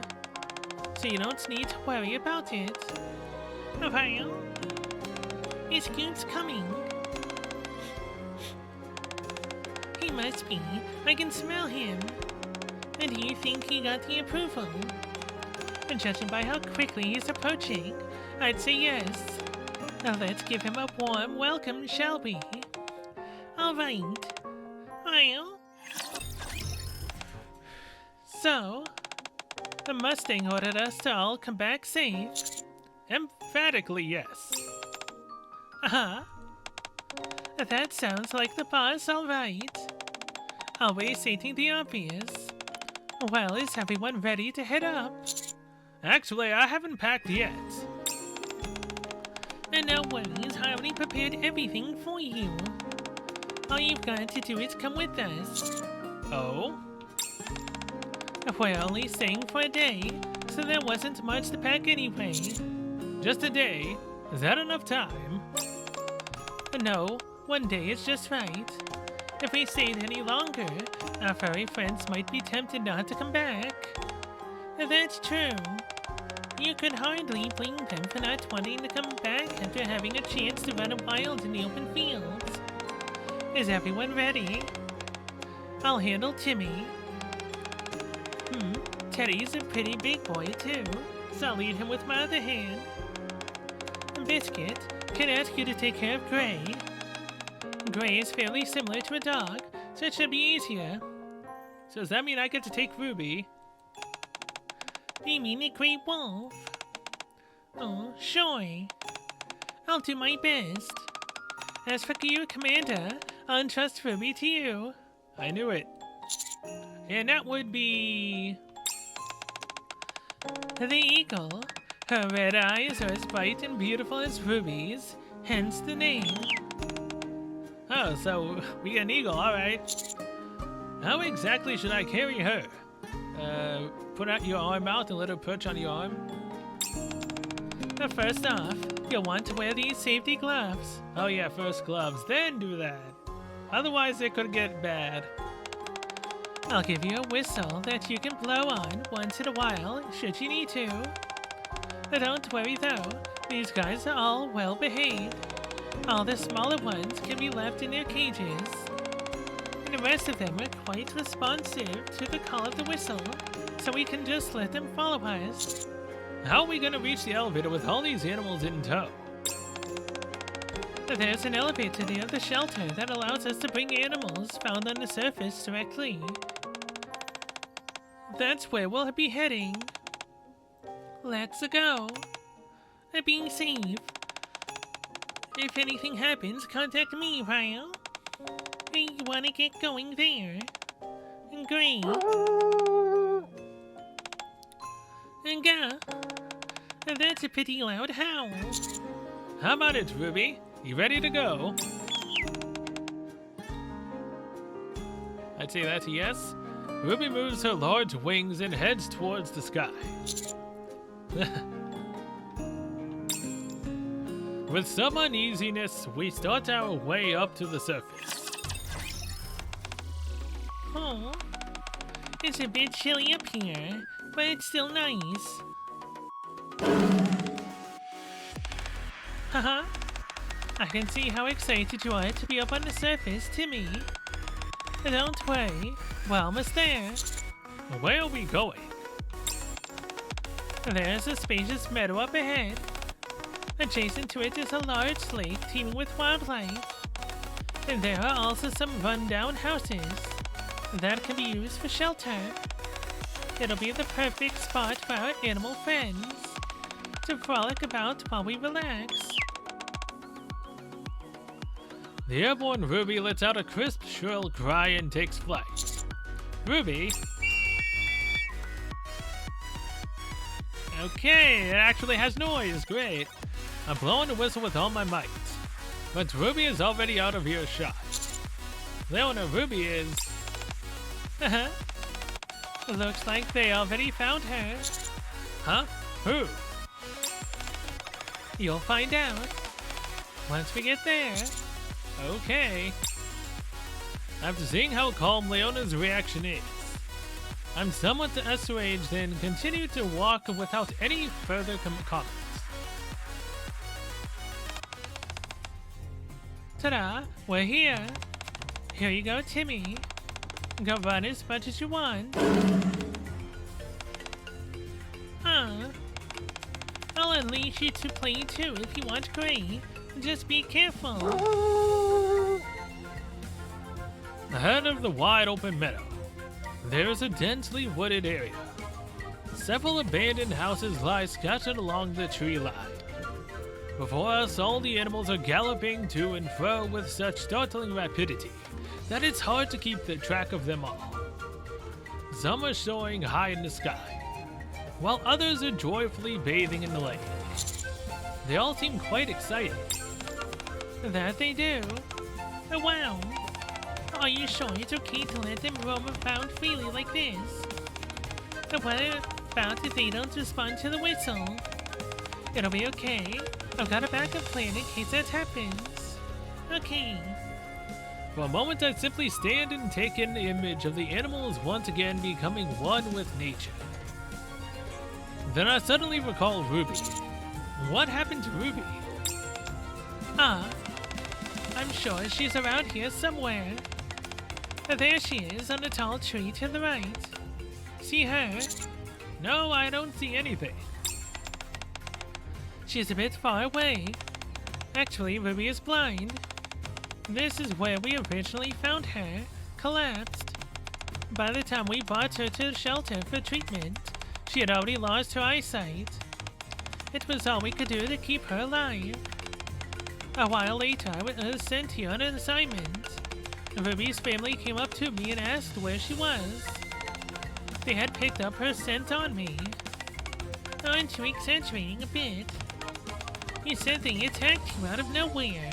So you don't need to worry about it. Well, is Scoot's coming? He must be. I can smell him. And do you think he got the approval? And judging by how quickly he's approaching, I'd say yes. Now let's give him a warm welcome, shall we? All right. Well. So, the Mustang ordered us to all come back safe. Emphatically yes. Uh-huh. That sounds like the boss, all right. Always stating the obvious. Well, is everyone ready to head up? Actually, I haven't packed yet. And no worries, I already prepared everything for you. All you've got to do is come with us. Oh? We're only staying for a day, so there wasn't much to pack anyway. Just a day? Is that enough time? No, one day is just right. If we stayed any longer, our furry friends might be tempted not to come back. That's true. You could hardly blame them for not wanting to come back after having a chance to run wild in the open fields. Is everyone ready? I'll handle Timmy. Teddy's a pretty big boy too, so I'll lead him with my other hand. Biscuit can ask you to take care of Gray. Gray is fairly similar to a dog, so it should be easier. So does that mean I get to take Ruby? You mean a Gray Wolf? Oh, sure. I'll do my best. As for your commander, I'll entrust Ruby to you. I knew it. And that would be... The eagle. Her red eyes are as bright and beautiful as rubies, hence the name. Oh, so we get an eagle, alright. How exactly should I carry her? Put out your arm out and let her perch on your arm? First off, you'll want to wear these safety gloves. Oh yeah, first gloves, then do that. Otherwise it could get bad. I'll give you a whistle that you can blow on once in a while, should you need to. Don't worry though, these guys are all well behaved. All the smaller ones can be left in their cages. And the rest of them are quite responsive to the call of the whistle, so we can just let them follow us. How are we gonna reach the elevator with all these animals in tow? There's an elevator near the shelter that allows us to bring animals found on the surface directly. That's where we'll be heading. Let's go. Be safe. If anything happens, contact me, Ryle. You wanna get going there? Great. Go. That's a pretty loud howl. How about it, Ruby? You ready to go? I'd say that's a yes. Ruby moves her large wings and heads towards the sky. With some uneasiness, we start our way up to the surface. Oh, it's a bit chilly up here, but it's still nice. Haha, I can see how excited you are to be up on the surface, Timmy. Don't worry, we're almost there. Where are we going? There's a spacious meadow up ahead. Adjacent to it is a large lake teeming with wildlife. And there are also some run-down houses that can be used for shelter. It'll be the perfect spot for our animal friends to frolic about while we relax. The airborne Ruby lets out a crisp, shrill cry and takes flight. Ruby? Okay, it actually has noise. Great. I'm blowing the whistle with all my might. But Ruby is already out of earshot. Leona, Ruby is... Looks like they already found her. Huh? Who? You'll find out once we get there. Okay. After seeing how calm Leona's reaction is, I'm somewhat assuaged and continue to walk without any further comments. Ta-da! We're here. Here you go, Timmy. Go run as much as you want. I'll unleash you to play too if you want Gray. Just be careful. Ahead of the wide open meadow, there is a densely wooded area. Several abandoned houses lie scattered along the tree line. Before us, all the animals are galloping to and fro with such startling rapidity that it's hard to keep track of them all. Some are soaring high in the sky, while others are joyfully bathing in the lake. They all seem quite excited. That they do. Oh, wow. Are you sure it's okay to let them roam about freely like this? What about if they don't respond to the whistle? It'll be okay. I've got a backup plan in case that happens. Okay. For a moment, I simply stand and take in the image of the animals once again becoming one with nature. Then I suddenly recall Ruby. What happened to Ruby? I'm sure she's around here somewhere. There she is on the tall tree to the right. See her? No, I don't see anything. She's a bit far away. Actually, Ruby is blind. This is where we originally found her, collapsed. By the time we brought her to the shelter for treatment, she had already lost her eyesight. It was all we could do to keep her alive. A while later, I was sent here on an assignment. Ruby's family came up to me and asked where she was. They had picked up her scent on me. Aren't you exaggerating a bit? You said they attacked you out of nowhere.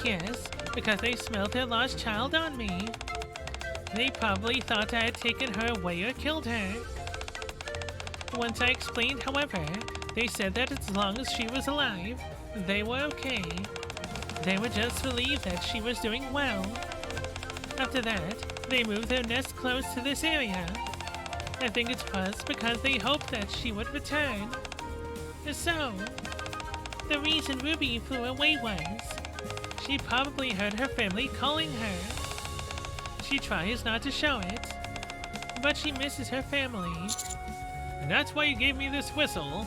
Yes, because they smelled their lost child on me. They probably thought I had taken her away or killed her. Once I explained, however, they said that as long as she was alive, they were okay. They were just relieved that she was doing well. After that, they moved their nest close to this area. I think it was because they hoped that she would return. So, the reason Ruby flew away was she probably heard her family calling her. She tries not to show it, but she misses her family. And that's why you gave me this whistle.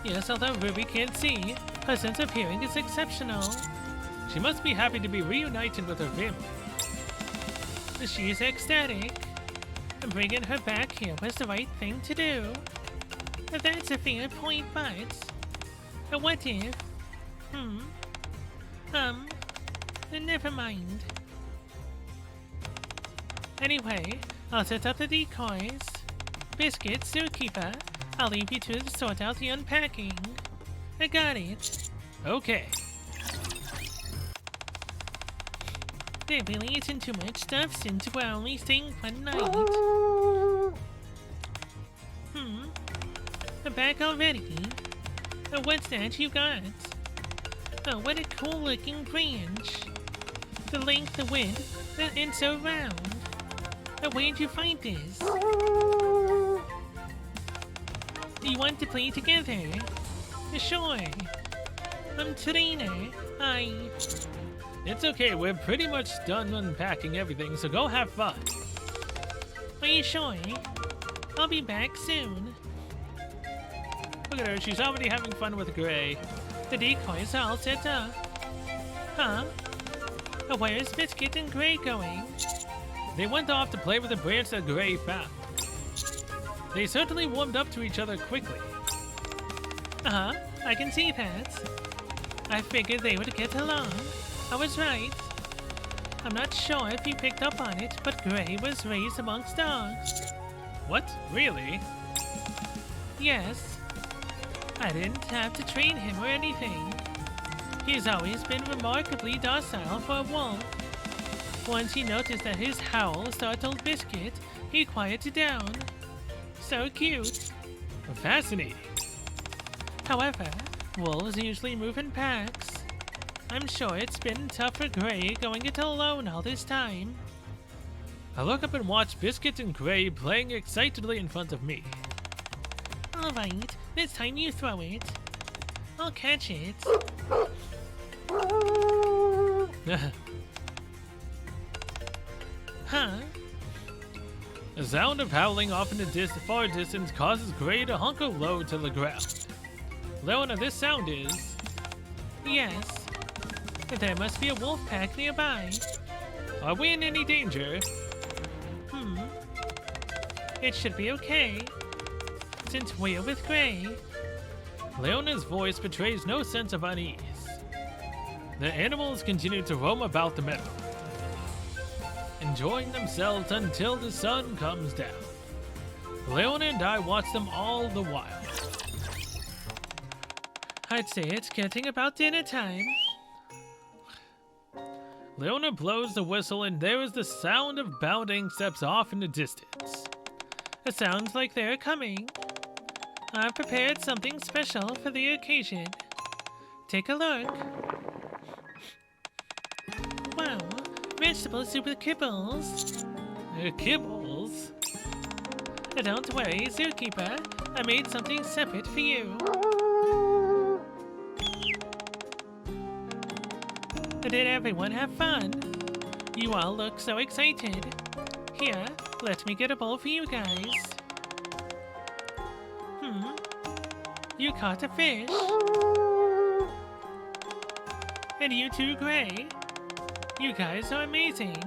Yes, although Ruby can't see, her sense of hearing is exceptional. She must be happy to be reunited with her family. She is ecstatic. Bringing her back here was the right thing to do. That's a fair point, but what if? Never mind. Anyway, I'll set up the decoys. Biscuit, Zookeeper, I'll leave you to sort out the unpacking. I got it. Okay. There really isn't too much stuff since we're only staying one night. Back already? What's that you got? Oh, what a cool looking branch. The length, the width, and so round. Where'd you find this? You want to play together? Sure. I'm Trainer. It's okay, we're pretty much done unpacking everything, so go have fun. Are you sure? I'll be back soon. Look at her, she's already having fun with Gray. The decoys are all set up. Huh? Where's Biscuit and Gray going? They went off to play with the branch that Gray found. They certainly warmed up to each other quickly. I can see that. I figured they would get along. I was right. I'm not sure if you picked up on it, but Gray was raised amongst dogs. What? Really? Yes. I didn't have to train him or anything. He's always been remarkably docile for a wolf. Once he noticed that his howl startled Biscuit, he quieted down. So cute. Fascinating. However, wolves usually move in packs. I'm sure it's been tough for Gray going it alone all this time. I look up and watch Biscuit and Gray playing excitedly in front of me. Alright, this time you throw it. I'll catch it. Huh? The sound of howling off in the far distance causes Gray to hunker low to the ground. Leona, this sound is... Yes. There must be a wolf pack nearby. Are we in any danger? It should be okay. Since we're with Gray. Leona's voice betrays no sense of unease. The animals continue to roam about the meadow, enjoying themselves until the sun comes down. Leona and I watch them all the while. I'd say it's getting about dinner time. Leona blows the whistle and there is the sound of bounding steps off in the distance. It sounds like they're coming. I've prepared something special for the occasion. Take a look. Wow, vegetable soup with kibbles. Kibbles? Don't worry, Zookeeper. I made something separate for you. Did everyone have fun? You all look so excited. Here, let me get a bowl for you guys. You caught a fish. And you too, Gray. You guys are amazing.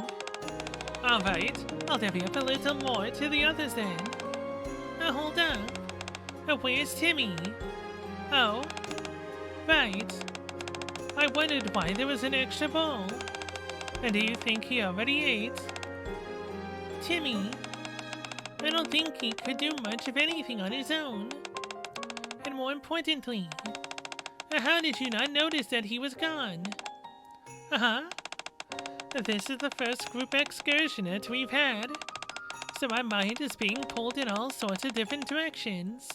Alright, I'll divvy up a little more to the others then. Hold up. Where's Timmy? Oh, right. I wondered why there was an extra bowl. And do you think he already ate? Timmy, I don't think he could do much of anything on his own. And more importantly, how did you not notice that he was gone? This is the first group excursion that we've had, so my mind is being pulled in all sorts of different directions.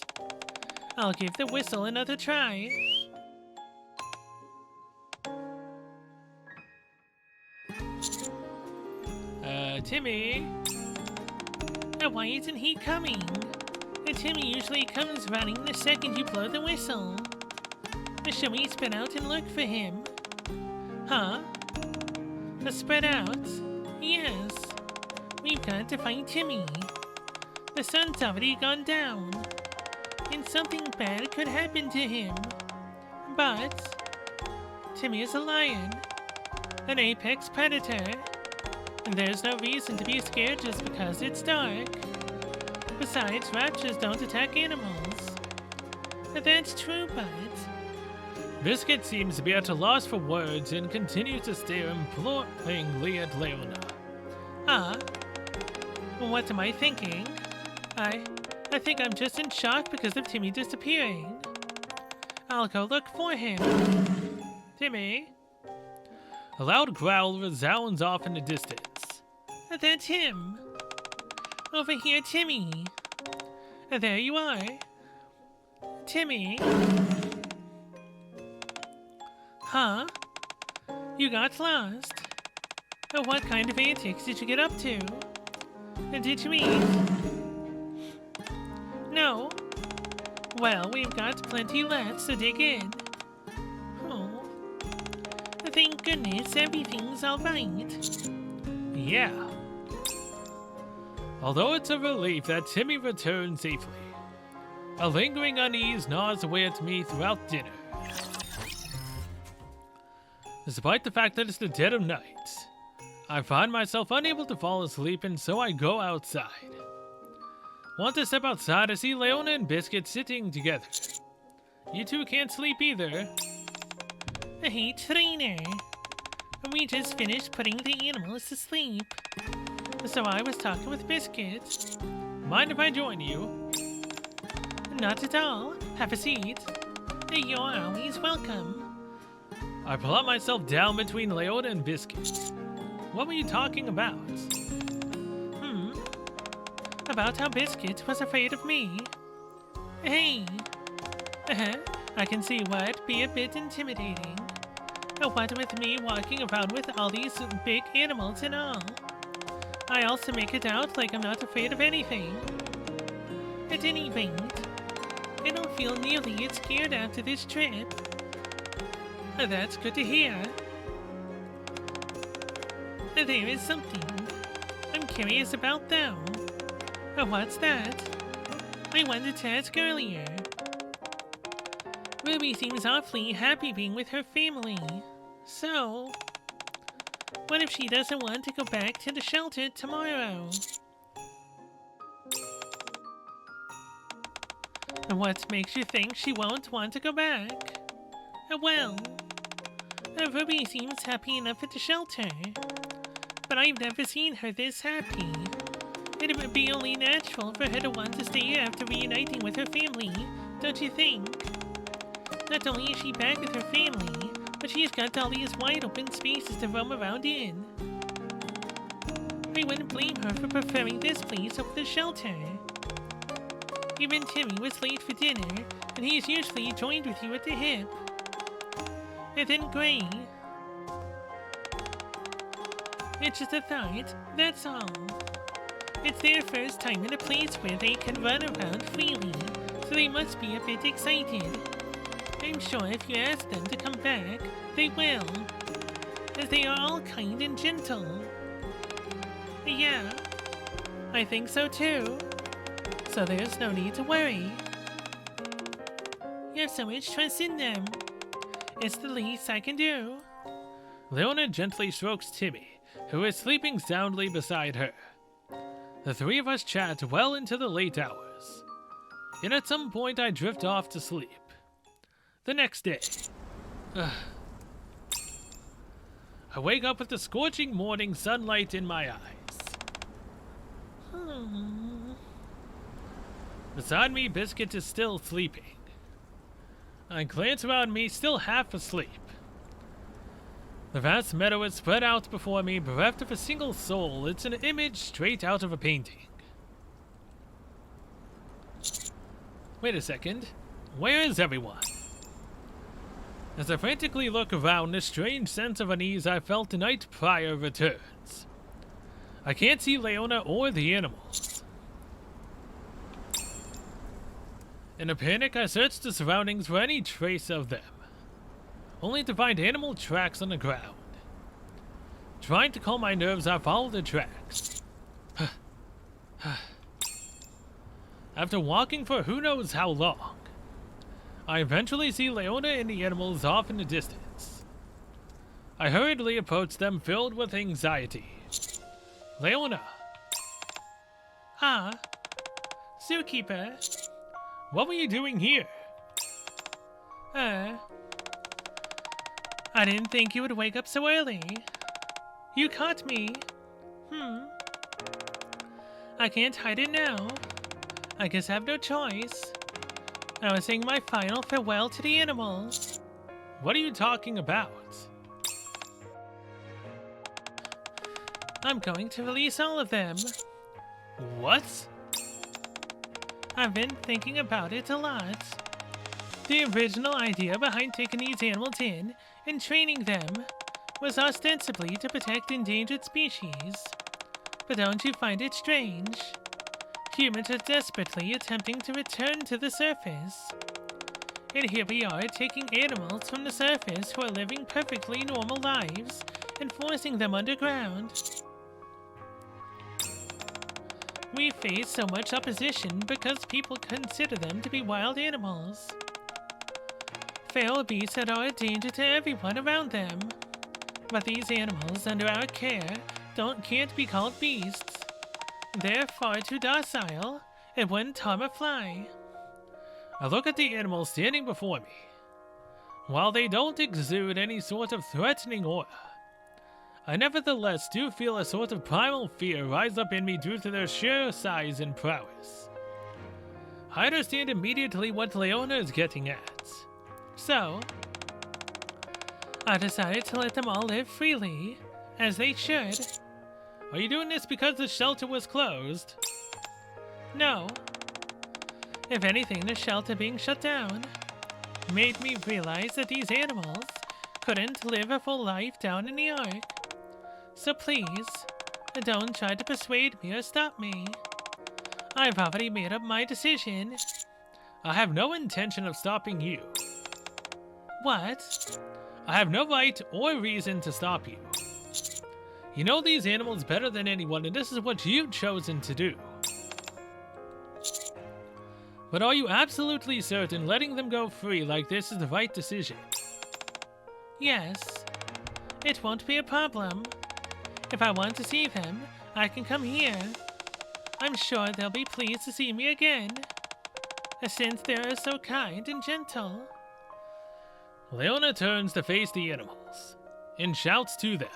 I'll give the whistle another try. Timmy? Why isn't he coming? Timmy usually comes running the second you blow the whistle. Shall we spread out and look for him? Huh? Spread out? Yes. We've got to find Timmy. The sun's already gone down, and something bad could happen to him. But Timmy is a lion, an apex predator, and there's no reason to be scared just because it's dark. Besides, raptors don't attack animals. That's true, but... Biscuit seems to be at a loss for words and continues to stare imploringly at Leona. What am I thinking? I think I'm just in shock because of Timmy disappearing. I'll go look for him. Timmy? A loud growl resounds off in the distance. That's him. Over here, Timmy. There you are. Timmy? Huh? You got lost. What kind of antics did you get up to? Did you eat? No. Well, we've got plenty left, so dig in. Oh. Thank goodness everything's alright. Yeah. Although it's a relief that Timmy returned safely, a lingering unease gnaws away at me throughout dinner. Despite the fact that it's the dead of night, I find myself unable to fall asleep, and so I go outside. Want to step outside to see Leona and Biscuit sitting together. You two can't sleep either. Hey, Trainer. We just finished putting the animals to sleep. So I was talking with Biscuit. Mind if I join you? Not at all. Have a seat. You're always welcome. I plop myself down between Leona and Biscuit. What were you talking about? About how Biscuit was afraid of me. Hey. I can see why'd be a bit intimidating. What with me walking around with all these big animals and all. I also make it out like I'm not afraid of anything. At any rate, I don't feel nearly as scared after this trip. That's good to hear. There is something I'm curious about though. What's that? I wanted to ask earlier. Ruby seems awfully happy being with her family. So, what if she doesn't want to go back to the shelter tomorrow? What makes you think she won't want to go back? Well, Ruby seems happy enough at the shelter, but I've never seen her this happy. It would be only natural for her to want to stay here after reuniting with her family, don't you think? Not only is she back with her family, but she's got all these wide open spaces to roam around in. I wouldn't blame her for preferring this place over the shelter. Even Timmy was late for dinner, and he's usually joined with you at the hip. And then Gray. It's just a thought, that's all. It's their first time in a place where they can run around freely, so they must be a bit excited. I'm sure if you ask them to come back, they will, as they are all kind and gentle. Yeah, I think so too. So there's no need to worry. You have so much trust in them. It's the least I can do. Leona gently strokes Timmy, who is sleeping soundly beside her. The three of us chat well into the late hours. And at some point I drift off to sleep. The next day. I wake up with the scorching morning sunlight in my eyes. Beside me, Biscuit is still sleeping. I glance around me, still half asleep. The vast meadow is spread out before me, bereft of a single soul. It's an image straight out of a painting. Wait a second. Where is everyone? As I frantically look around, a strange sense of unease I felt the night prior returns. I can't see Leona or the animals. In a panic, I search the surroundings for any trace of them, only to find animal tracks on the ground. Trying to calm my nerves, I follow the tracks. After walking for who knows how long, I eventually see Leona and the animals off in the distance. I hurriedly approach them, filled with anxiety. Leona! Ah, Zookeeper. What were you doing here? I didn't think you would wake up so early. You caught me. I can't hide it now. I guess I have no choice. I was saying my final farewell to the animals. What are you talking about? I'm going to release all of them. What? I've been thinking about it a lot. The original idea behind taking these animals in and training them was ostensibly to protect endangered species. But don't you find it strange? Humans are desperately attempting to return to the surface. And here we are taking animals from the surface who are living perfectly normal lives and forcing them underground. We face so much opposition because people consider them to be wild animals. Feral beasts that are a danger to everyone around them. But these animals under our care can't be called beasts. They're far too docile and wouldn't harm a fly. I look at the animals standing before me. While they don't exude any sort of threatening aura, I nevertheless do feel a sort of primal fear rise up in me due to their sheer size and prowess. I understand immediately what Leona is getting at. So, I decided to let them all live freely, as they should. Are you doing this because the shelter was closed? No. If anything, the shelter being shut down made me realize that these animals couldn't live a full life down in the Ark. So please, don't try to persuade me or stop me. I've already made up my decision. I have no intention of stopping you. What? I have no right or reason to stop you. You know these animals better than anyone, and this is what you've chosen to do. But are you absolutely certain letting them go free like this is the right decision? Yes. It won't be a problem. If I want to see them, I can come here. I'm sure they'll be pleased to see me again, since they are so kind and gentle. Leona turns to face the animals and shouts to them.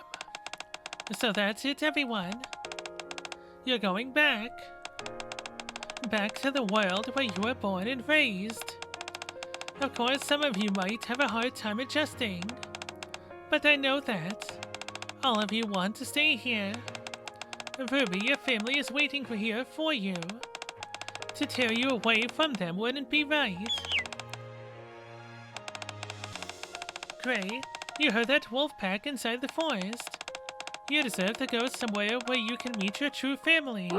So that's it, everyone. You're going back. Back to the world where you were born and raised. Of course, some of you might have a hard time adjusting. But I know that all of you want to stay here. Ruby, your family is waiting here for you. To tear you away from them wouldn't be right. Gray, you heard that wolf pack inside the forest. You deserve to go somewhere where you can meet your true family.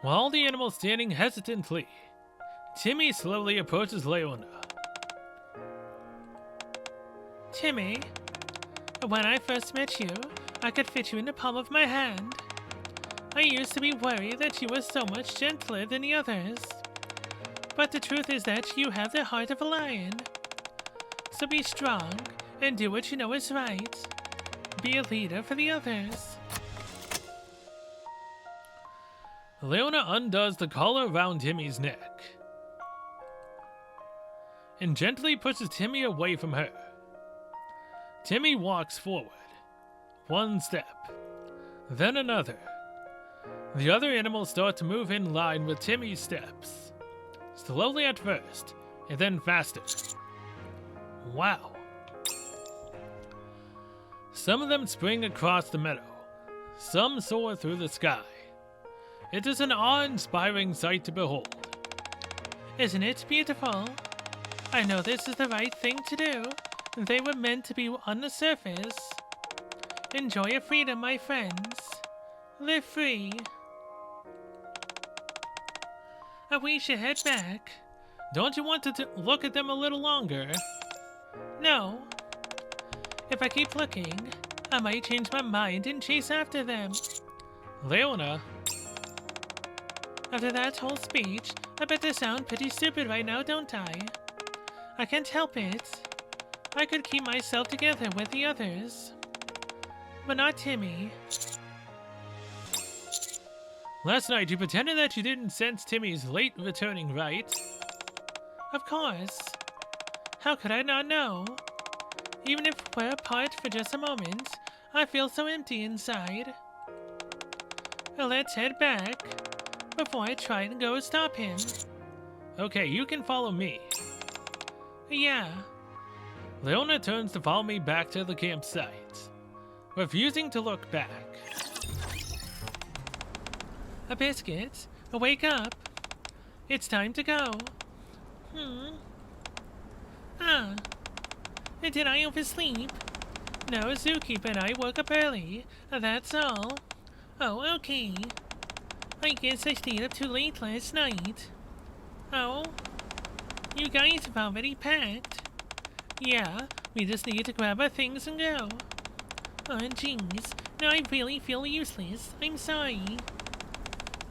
While the animal standing hesitantly, Timmy slowly approaches Leona. Timmy, when I first met you, I could fit you in the palm of my hand. I used to be worried that you were so much gentler than the others. But the truth is that you have the heart of a lion. So be strong and do what you know is right. Be a leader for the others. Leona undoes the collar around Timmy's neck and gently pushes Timmy away from her. Timmy walks forward, one step, then another. The other animals start to move in line with Timmy's steps, slowly at first, and then faster. Wow. Some of them spring across the meadow, some soar through the sky. It is an awe-inspiring sight to behold. Isn't it beautiful? I know this is the right thing to do. They were meant to be on the surface. Enjoy your freedom, my friends. Live free. We should head back. Don't you want to look at them a little longer? No. If I keep looking, I might change my mind and chase after them. Leona. After that whole speech, I bet I sound pretty stupid right now, don't I? I can't help it. I could keep myself together with the others. But not Timmy. Last night you pretended that you didn't sense Timmy's late returning, right? Of course. How could I not know? Even if we're apart for just a moment, I feel so empty inside. Let's head back before I try and go stop him. Okay, you can follow me. Yeah. Leona turns to follow me back to the campsite, refusing to look back. A biscuit, wake up. It's time to go. Did I oversleep? No, Zookeeper and I woke up early. That's all. Oh, okay. I guess I stayed up too late last night. Oh, you guys have already packed. Yeah, we just need to grab our things and go. Oh, jeez. Now I really feel useless. I'm sorry.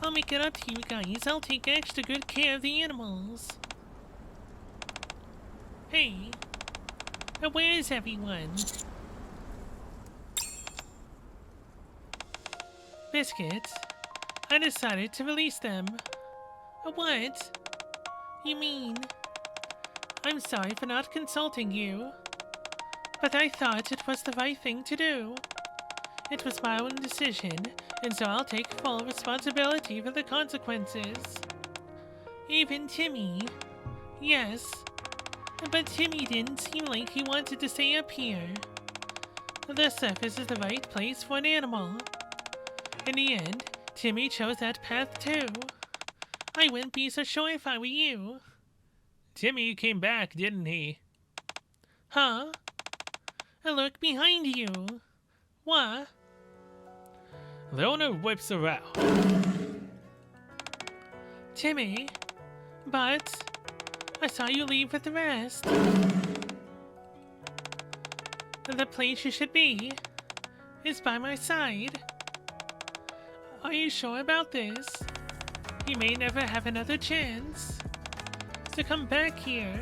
I'll make it up to you guys. I'll take extra good care of the animals. Hey, where is everyone? Biscuit, I decided to release them. What? You mean? I'm sorry for not consulting you, but I thought it was the right thing to do. It was my own decision, and so I'll take full responsibility for the consequences. Even Timmy. Yes, but Timmy didn't seem like he wanted to stay up here. The surface is the right place for an animal. In the end, Timmy chose that path too. I wouldn't be so sure if I were you. Timmy came back, didn't he? Huh? Look behind you. What? Leona whips around. Timmy, but I saw you leave with the rest. The place you should be is by my side. Are you sure about this? You may never have another chance to come back here.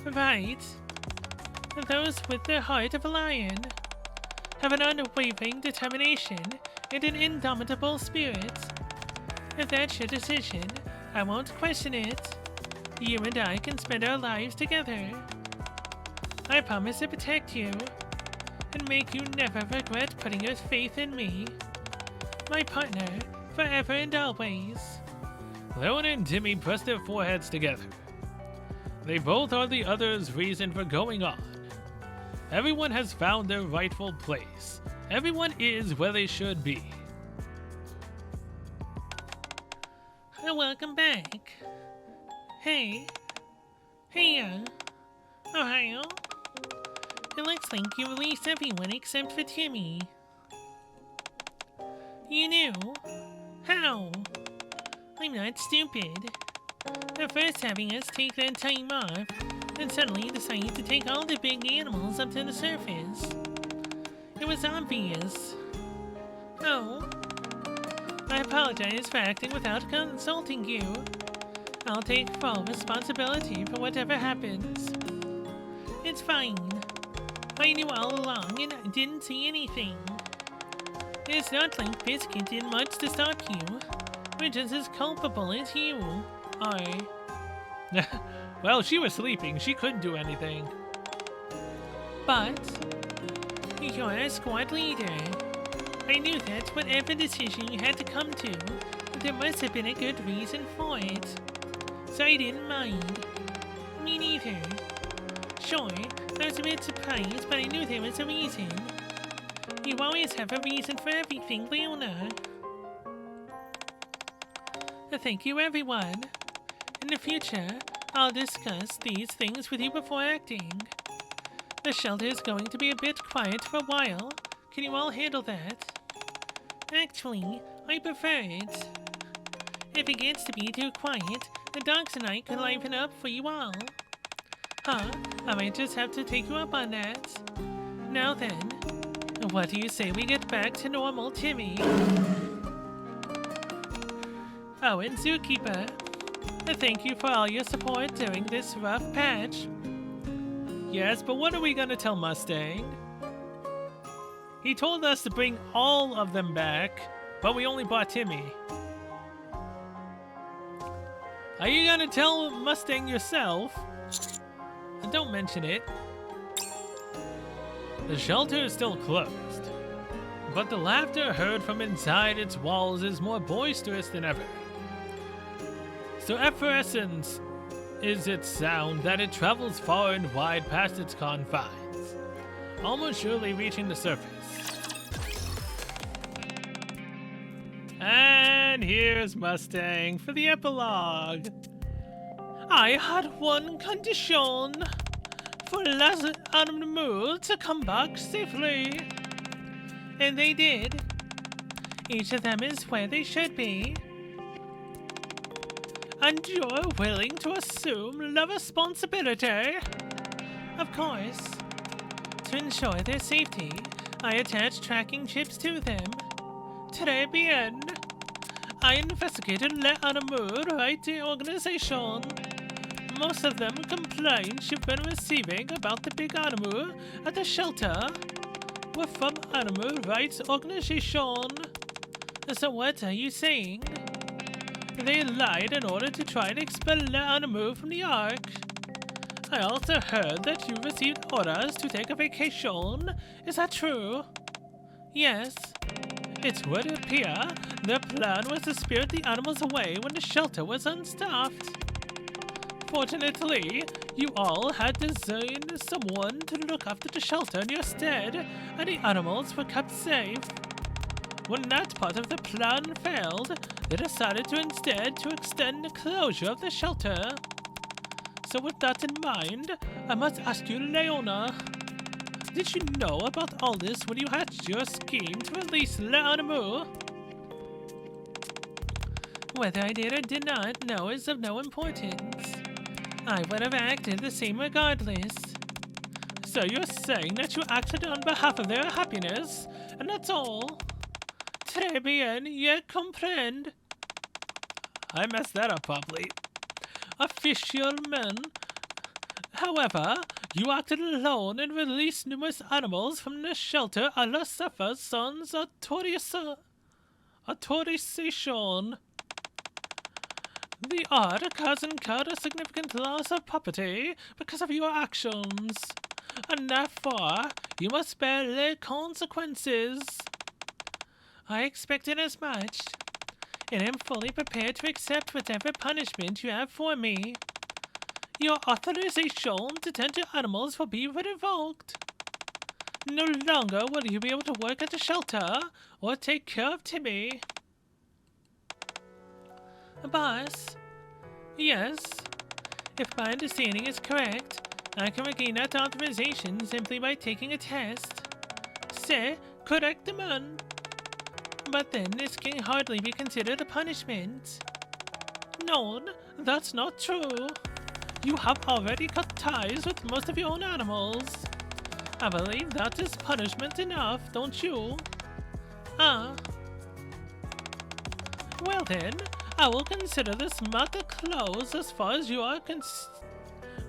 Right. Those with the heart of a lion have an unwavering determination and an indomitable spirit. If that's your decision, I won't question it. You and I can spend our lives together. I promise to protect you and make you never regret putting your faith in me. My partner, forever and always. Leona and Timmy press their foreheads together. They both are the other's reason for going on. Everyone has found their rightful place. Everyone is where they should be. Welcome back. Hey. Hey, Ohio. It looks like you released everyone except for Timmy. You knew? How? I'm not stupid. At first having us take that time off, then suddenly deciding to take all the big animals up to the surface. It was obvious. Oh. I apologize for acting without consulting you. I'll take full responsibility for whatever happens. It's fine. I knew all along and I didn't see anything. It's not like Biscuit did much to stop you. We're just as culpable as you are. Well, she was sleeping. She couldn't do anything. But you're a squad leader. I knew that whatever decision you had to come to, there must have been a good reason for it. So I didn't mind. Me neither. Sure, I was a bit surprised, but I knew there was a reason. You always have a reason for everything, Leona. Thank you, everyone. In the future, I'll discuss these things with you before acting. The shelter is going to be a bit quiet for a while. Can you all handle that? Actually, I prefer it. If it gets to be too quiet, the dogs and I could liven up for you all. Huh? I might just have to take you up on that. Now then, what do you say we get back to normal, Timmy? Oh, and Zookeeper, thank you for all your support during this rough patch. Yes, but what are we gonna tell Mustang? He told us to bring all of them back, but we only bought Timmy. Are you gonna tell Mustang yourself? Don't mention it. The shelter is still closed, but the laughter heard from inside its walls is more boisterous than ever. So effervescence is its sound that it travels far and wide past its confines, almost surely reaching the surface. And here's Mustang for the epilogue. I had one condition: for less animals to come back safely. And they did. Each of them is where they should be. And you're willing to assume the responsibility? Of course. To ensure their safety, I attached tracking chips to them. Très bien. I investigated the animal rights organization. Most of them complaints you've been receiving about the big animal at the shelter were from animal rights organization. So what are you saying? They lied in order to try and expel the animal from the Ark. I also heard that you received orders to take a vacation. Is that true? Yes. It would appear their plan was to spirit the animals away when the shelter was unstaffed. Fortunately, you all had designed someone to look after the shelter in your stead, and the animals were kept safe. When that part of the plan failed, they decided to instead to extend the closure of the shelter. So with that in mind, I must ask you, Leona, did you know about all this when you hatched your scheme to release the animal? Whether I did or did not know is of no importance. I would have acted the same regardless. So you're saying that you acted on behalf of their happiness, and that's all? Très bien, je comprends. I messed that up probably. Officialman. However, you acted alone and released numerous animals from the shelter à la suffer sans authorization. The Ark has incurred a significant loss of property because of your actions. and therefore you must bear the consequences. I expected as much, and am fully prepared to accept whatever punishment you have for me. Your authorization to tend to animals will be revoked. No longer will you be able to work at the shelter or take care of Timmy. Boss? Yes. If my understanding is correct, I can regain that authorization simply by taking a test. C'est correctement. But then this can hardly be considered a punishment. No, that's not true. You have already cut ties with most of your own animals. I believe that is punishment enough, don't you? Ah. Well then, I will consider this matter closed as far as you are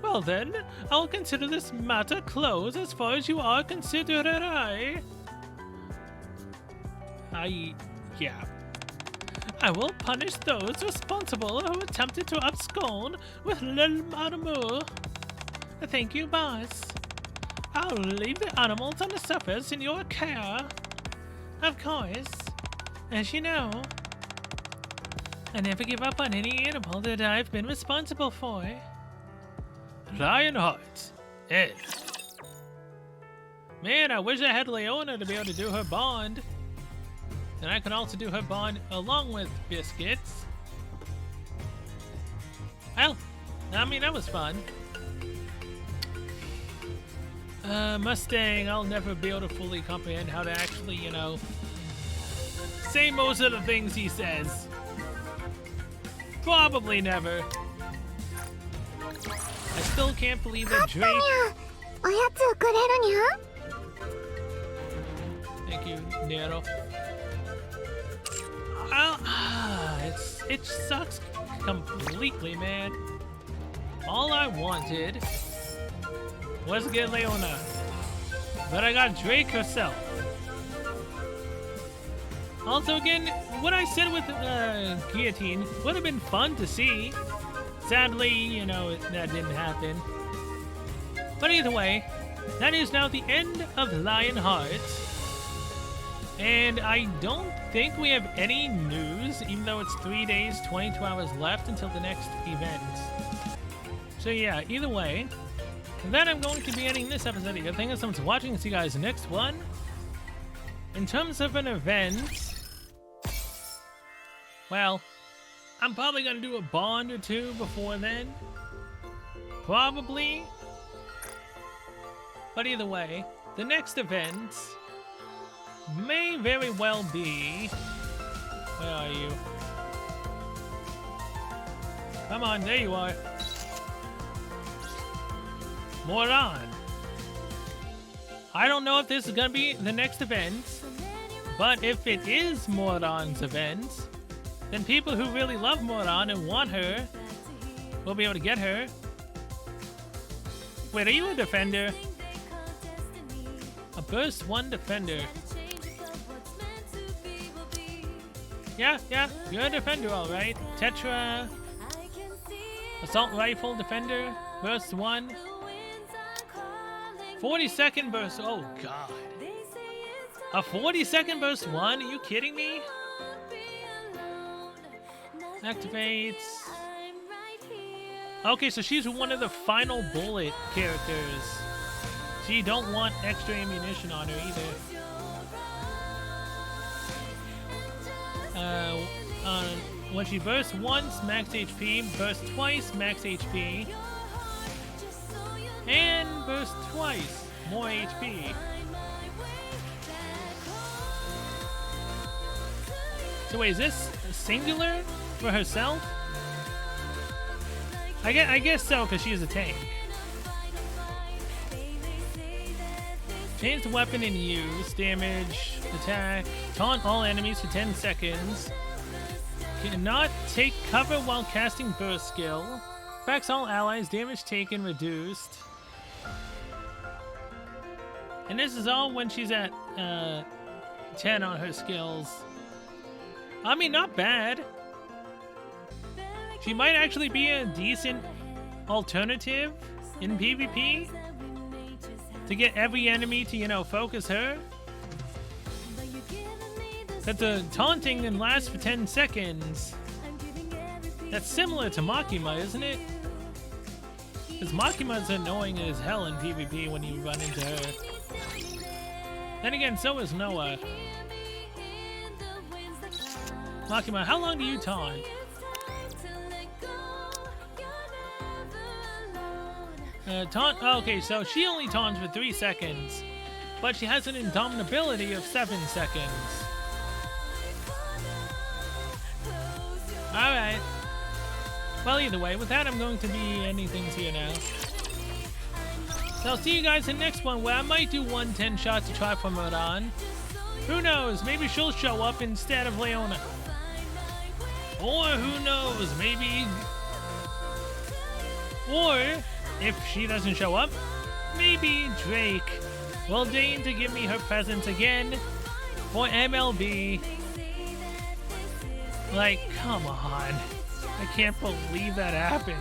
Well then, I will consider this matter closed as far as you are considered. Yeah. I will punish those responsible who attempted to abscond with little Madamu. Thank you, boss. I'll leave the animals on the surface in your care. Of course. As you know, I never give up on any animal that I've been responsible for. Lionheart. Ed. Man, I wish I had Leona to be able to do her bond. And I could also do her bond along with Biscuits. Well, I mean, that was fun. Mustang, I'll never be able to fully comprehend how to actually, say most of the things he says. Probably never. I still can't believe that Drake... Thank you, Nero. It sucks completely, man. All I wanted was to get Leona, but I got Drake herself. Also, again, what I said with Guillotine would have been fun to see. Sadly, that didn't happen. But either way, that is now the end of Lionheart. And I don't think we have any news, even though it's 3 days, 22 hours left until the next event. So yeah, either way, then I'm going to be ending this episode here. Thank you so much for watching. See you guys next one. In terms of an event, well, I'm probably going to do a bond or two before then. Probably. But either way, the next event may very well be... Where are you? Come on, there you are. Moron. I don't know if this is going to be the next event, but if it is Moron's event, then people who really love Moron and want her will be able to get her. Wait, are you a defender? A burst 1 defender. Yeah, you're a defender, alright. Tetra, assault rifle defender, burst 1. 40-second burst, oh god. A 40-second burst 1? Are you kidding me? Activates. Okay, so she's one of the final bullet characters. So you don't want extra ammunition on her either. When she bursts once, max HP, bursts twice, max HP, and bursts twice, more HP. So wait, is this singular for herself? I guess so, because she's a tank. Change the weapon in use, damage, attack, taunt all enemies for 10 seconds. Cannot take cover while casting burst skill. Affects all allies, damage taken reduced. And this is all when she's at 10 on her skills. I mean, not bad. She might actually be a decent alternative in PvP. to get every enemy to, you know, focus her. That the taunting can last for 10 seconds. That's similar to Makima, isn't it? Because Makima's annoying as hell in PvP when you run into her. Then again, so is Noah. Makima, how long do you taunt? Oh, okay, so she only taunts for 3 seconds, but she has an indomitability of 7 seconds. Alright. Well, either way, with that, I'm going to be ending things here now. So I'll see you guys in the next one, where I might do 110 shots to try for Moran. Who knows, maybe she'll show up instead of Leona. Or who knows, maybe... Or, if she doesn't show up, maybe Drake will deign to give me her presence again for MLB. Like, come on. I can't believe that happened.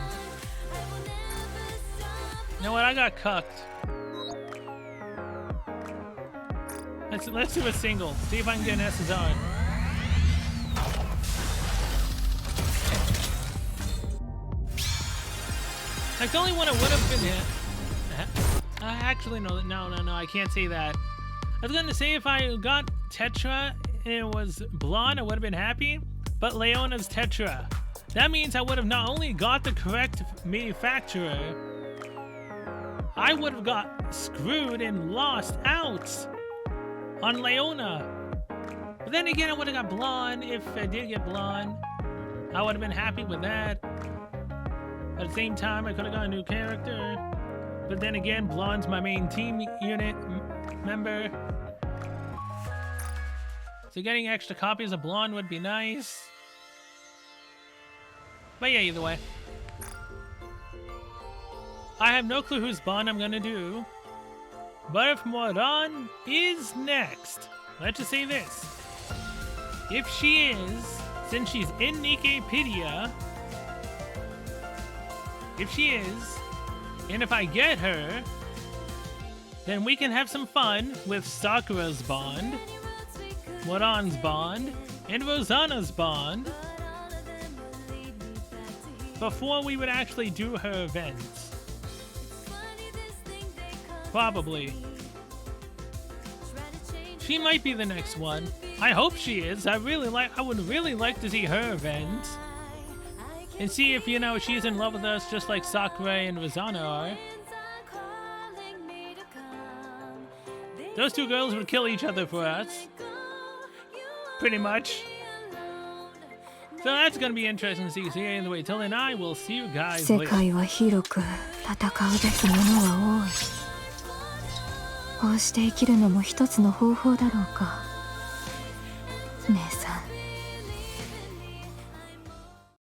You know what? I got cucked. Let's do a single. See if I can get an SSR. Like, the only one I would have been hit. Actually, no, I can't say that. I was gonna say if I got Tetra and it was blonde, I would have been happy. But Leona's Tetra. That means I would have not only got the correct manufacturer, I would have got screwed and lost out on Leona. But then again, I would have got blonde. If I did get blonde, I would have been happy with that. At the same time, I could have got a new character. But then again, blonde's my main team unit member. So getting extra copies of blonde would be nice. But yeah, either way. I have no clue whose bond I'm gonna do. But if Moran is next, let's just say this. If she is, since she's in Nikkepedia, if she is, and if I get her, then we can have some fun with Sakura's bond, Moran's bond, and Rosanna's bond before we would actually do her events. Probably. She might be the next one. I hope she is. I would really like to see her event. And see if, you know, she's in love with us just like Sakura and Rosanna are. Those two girls would kill each other for us. Pretty much. So that's gonna be interesting to see. So yeah, anyway, till then I will see you guys later. 世界は広く戦うべきものは多い。こうして生きるのも一つの方法だろうか。ねえ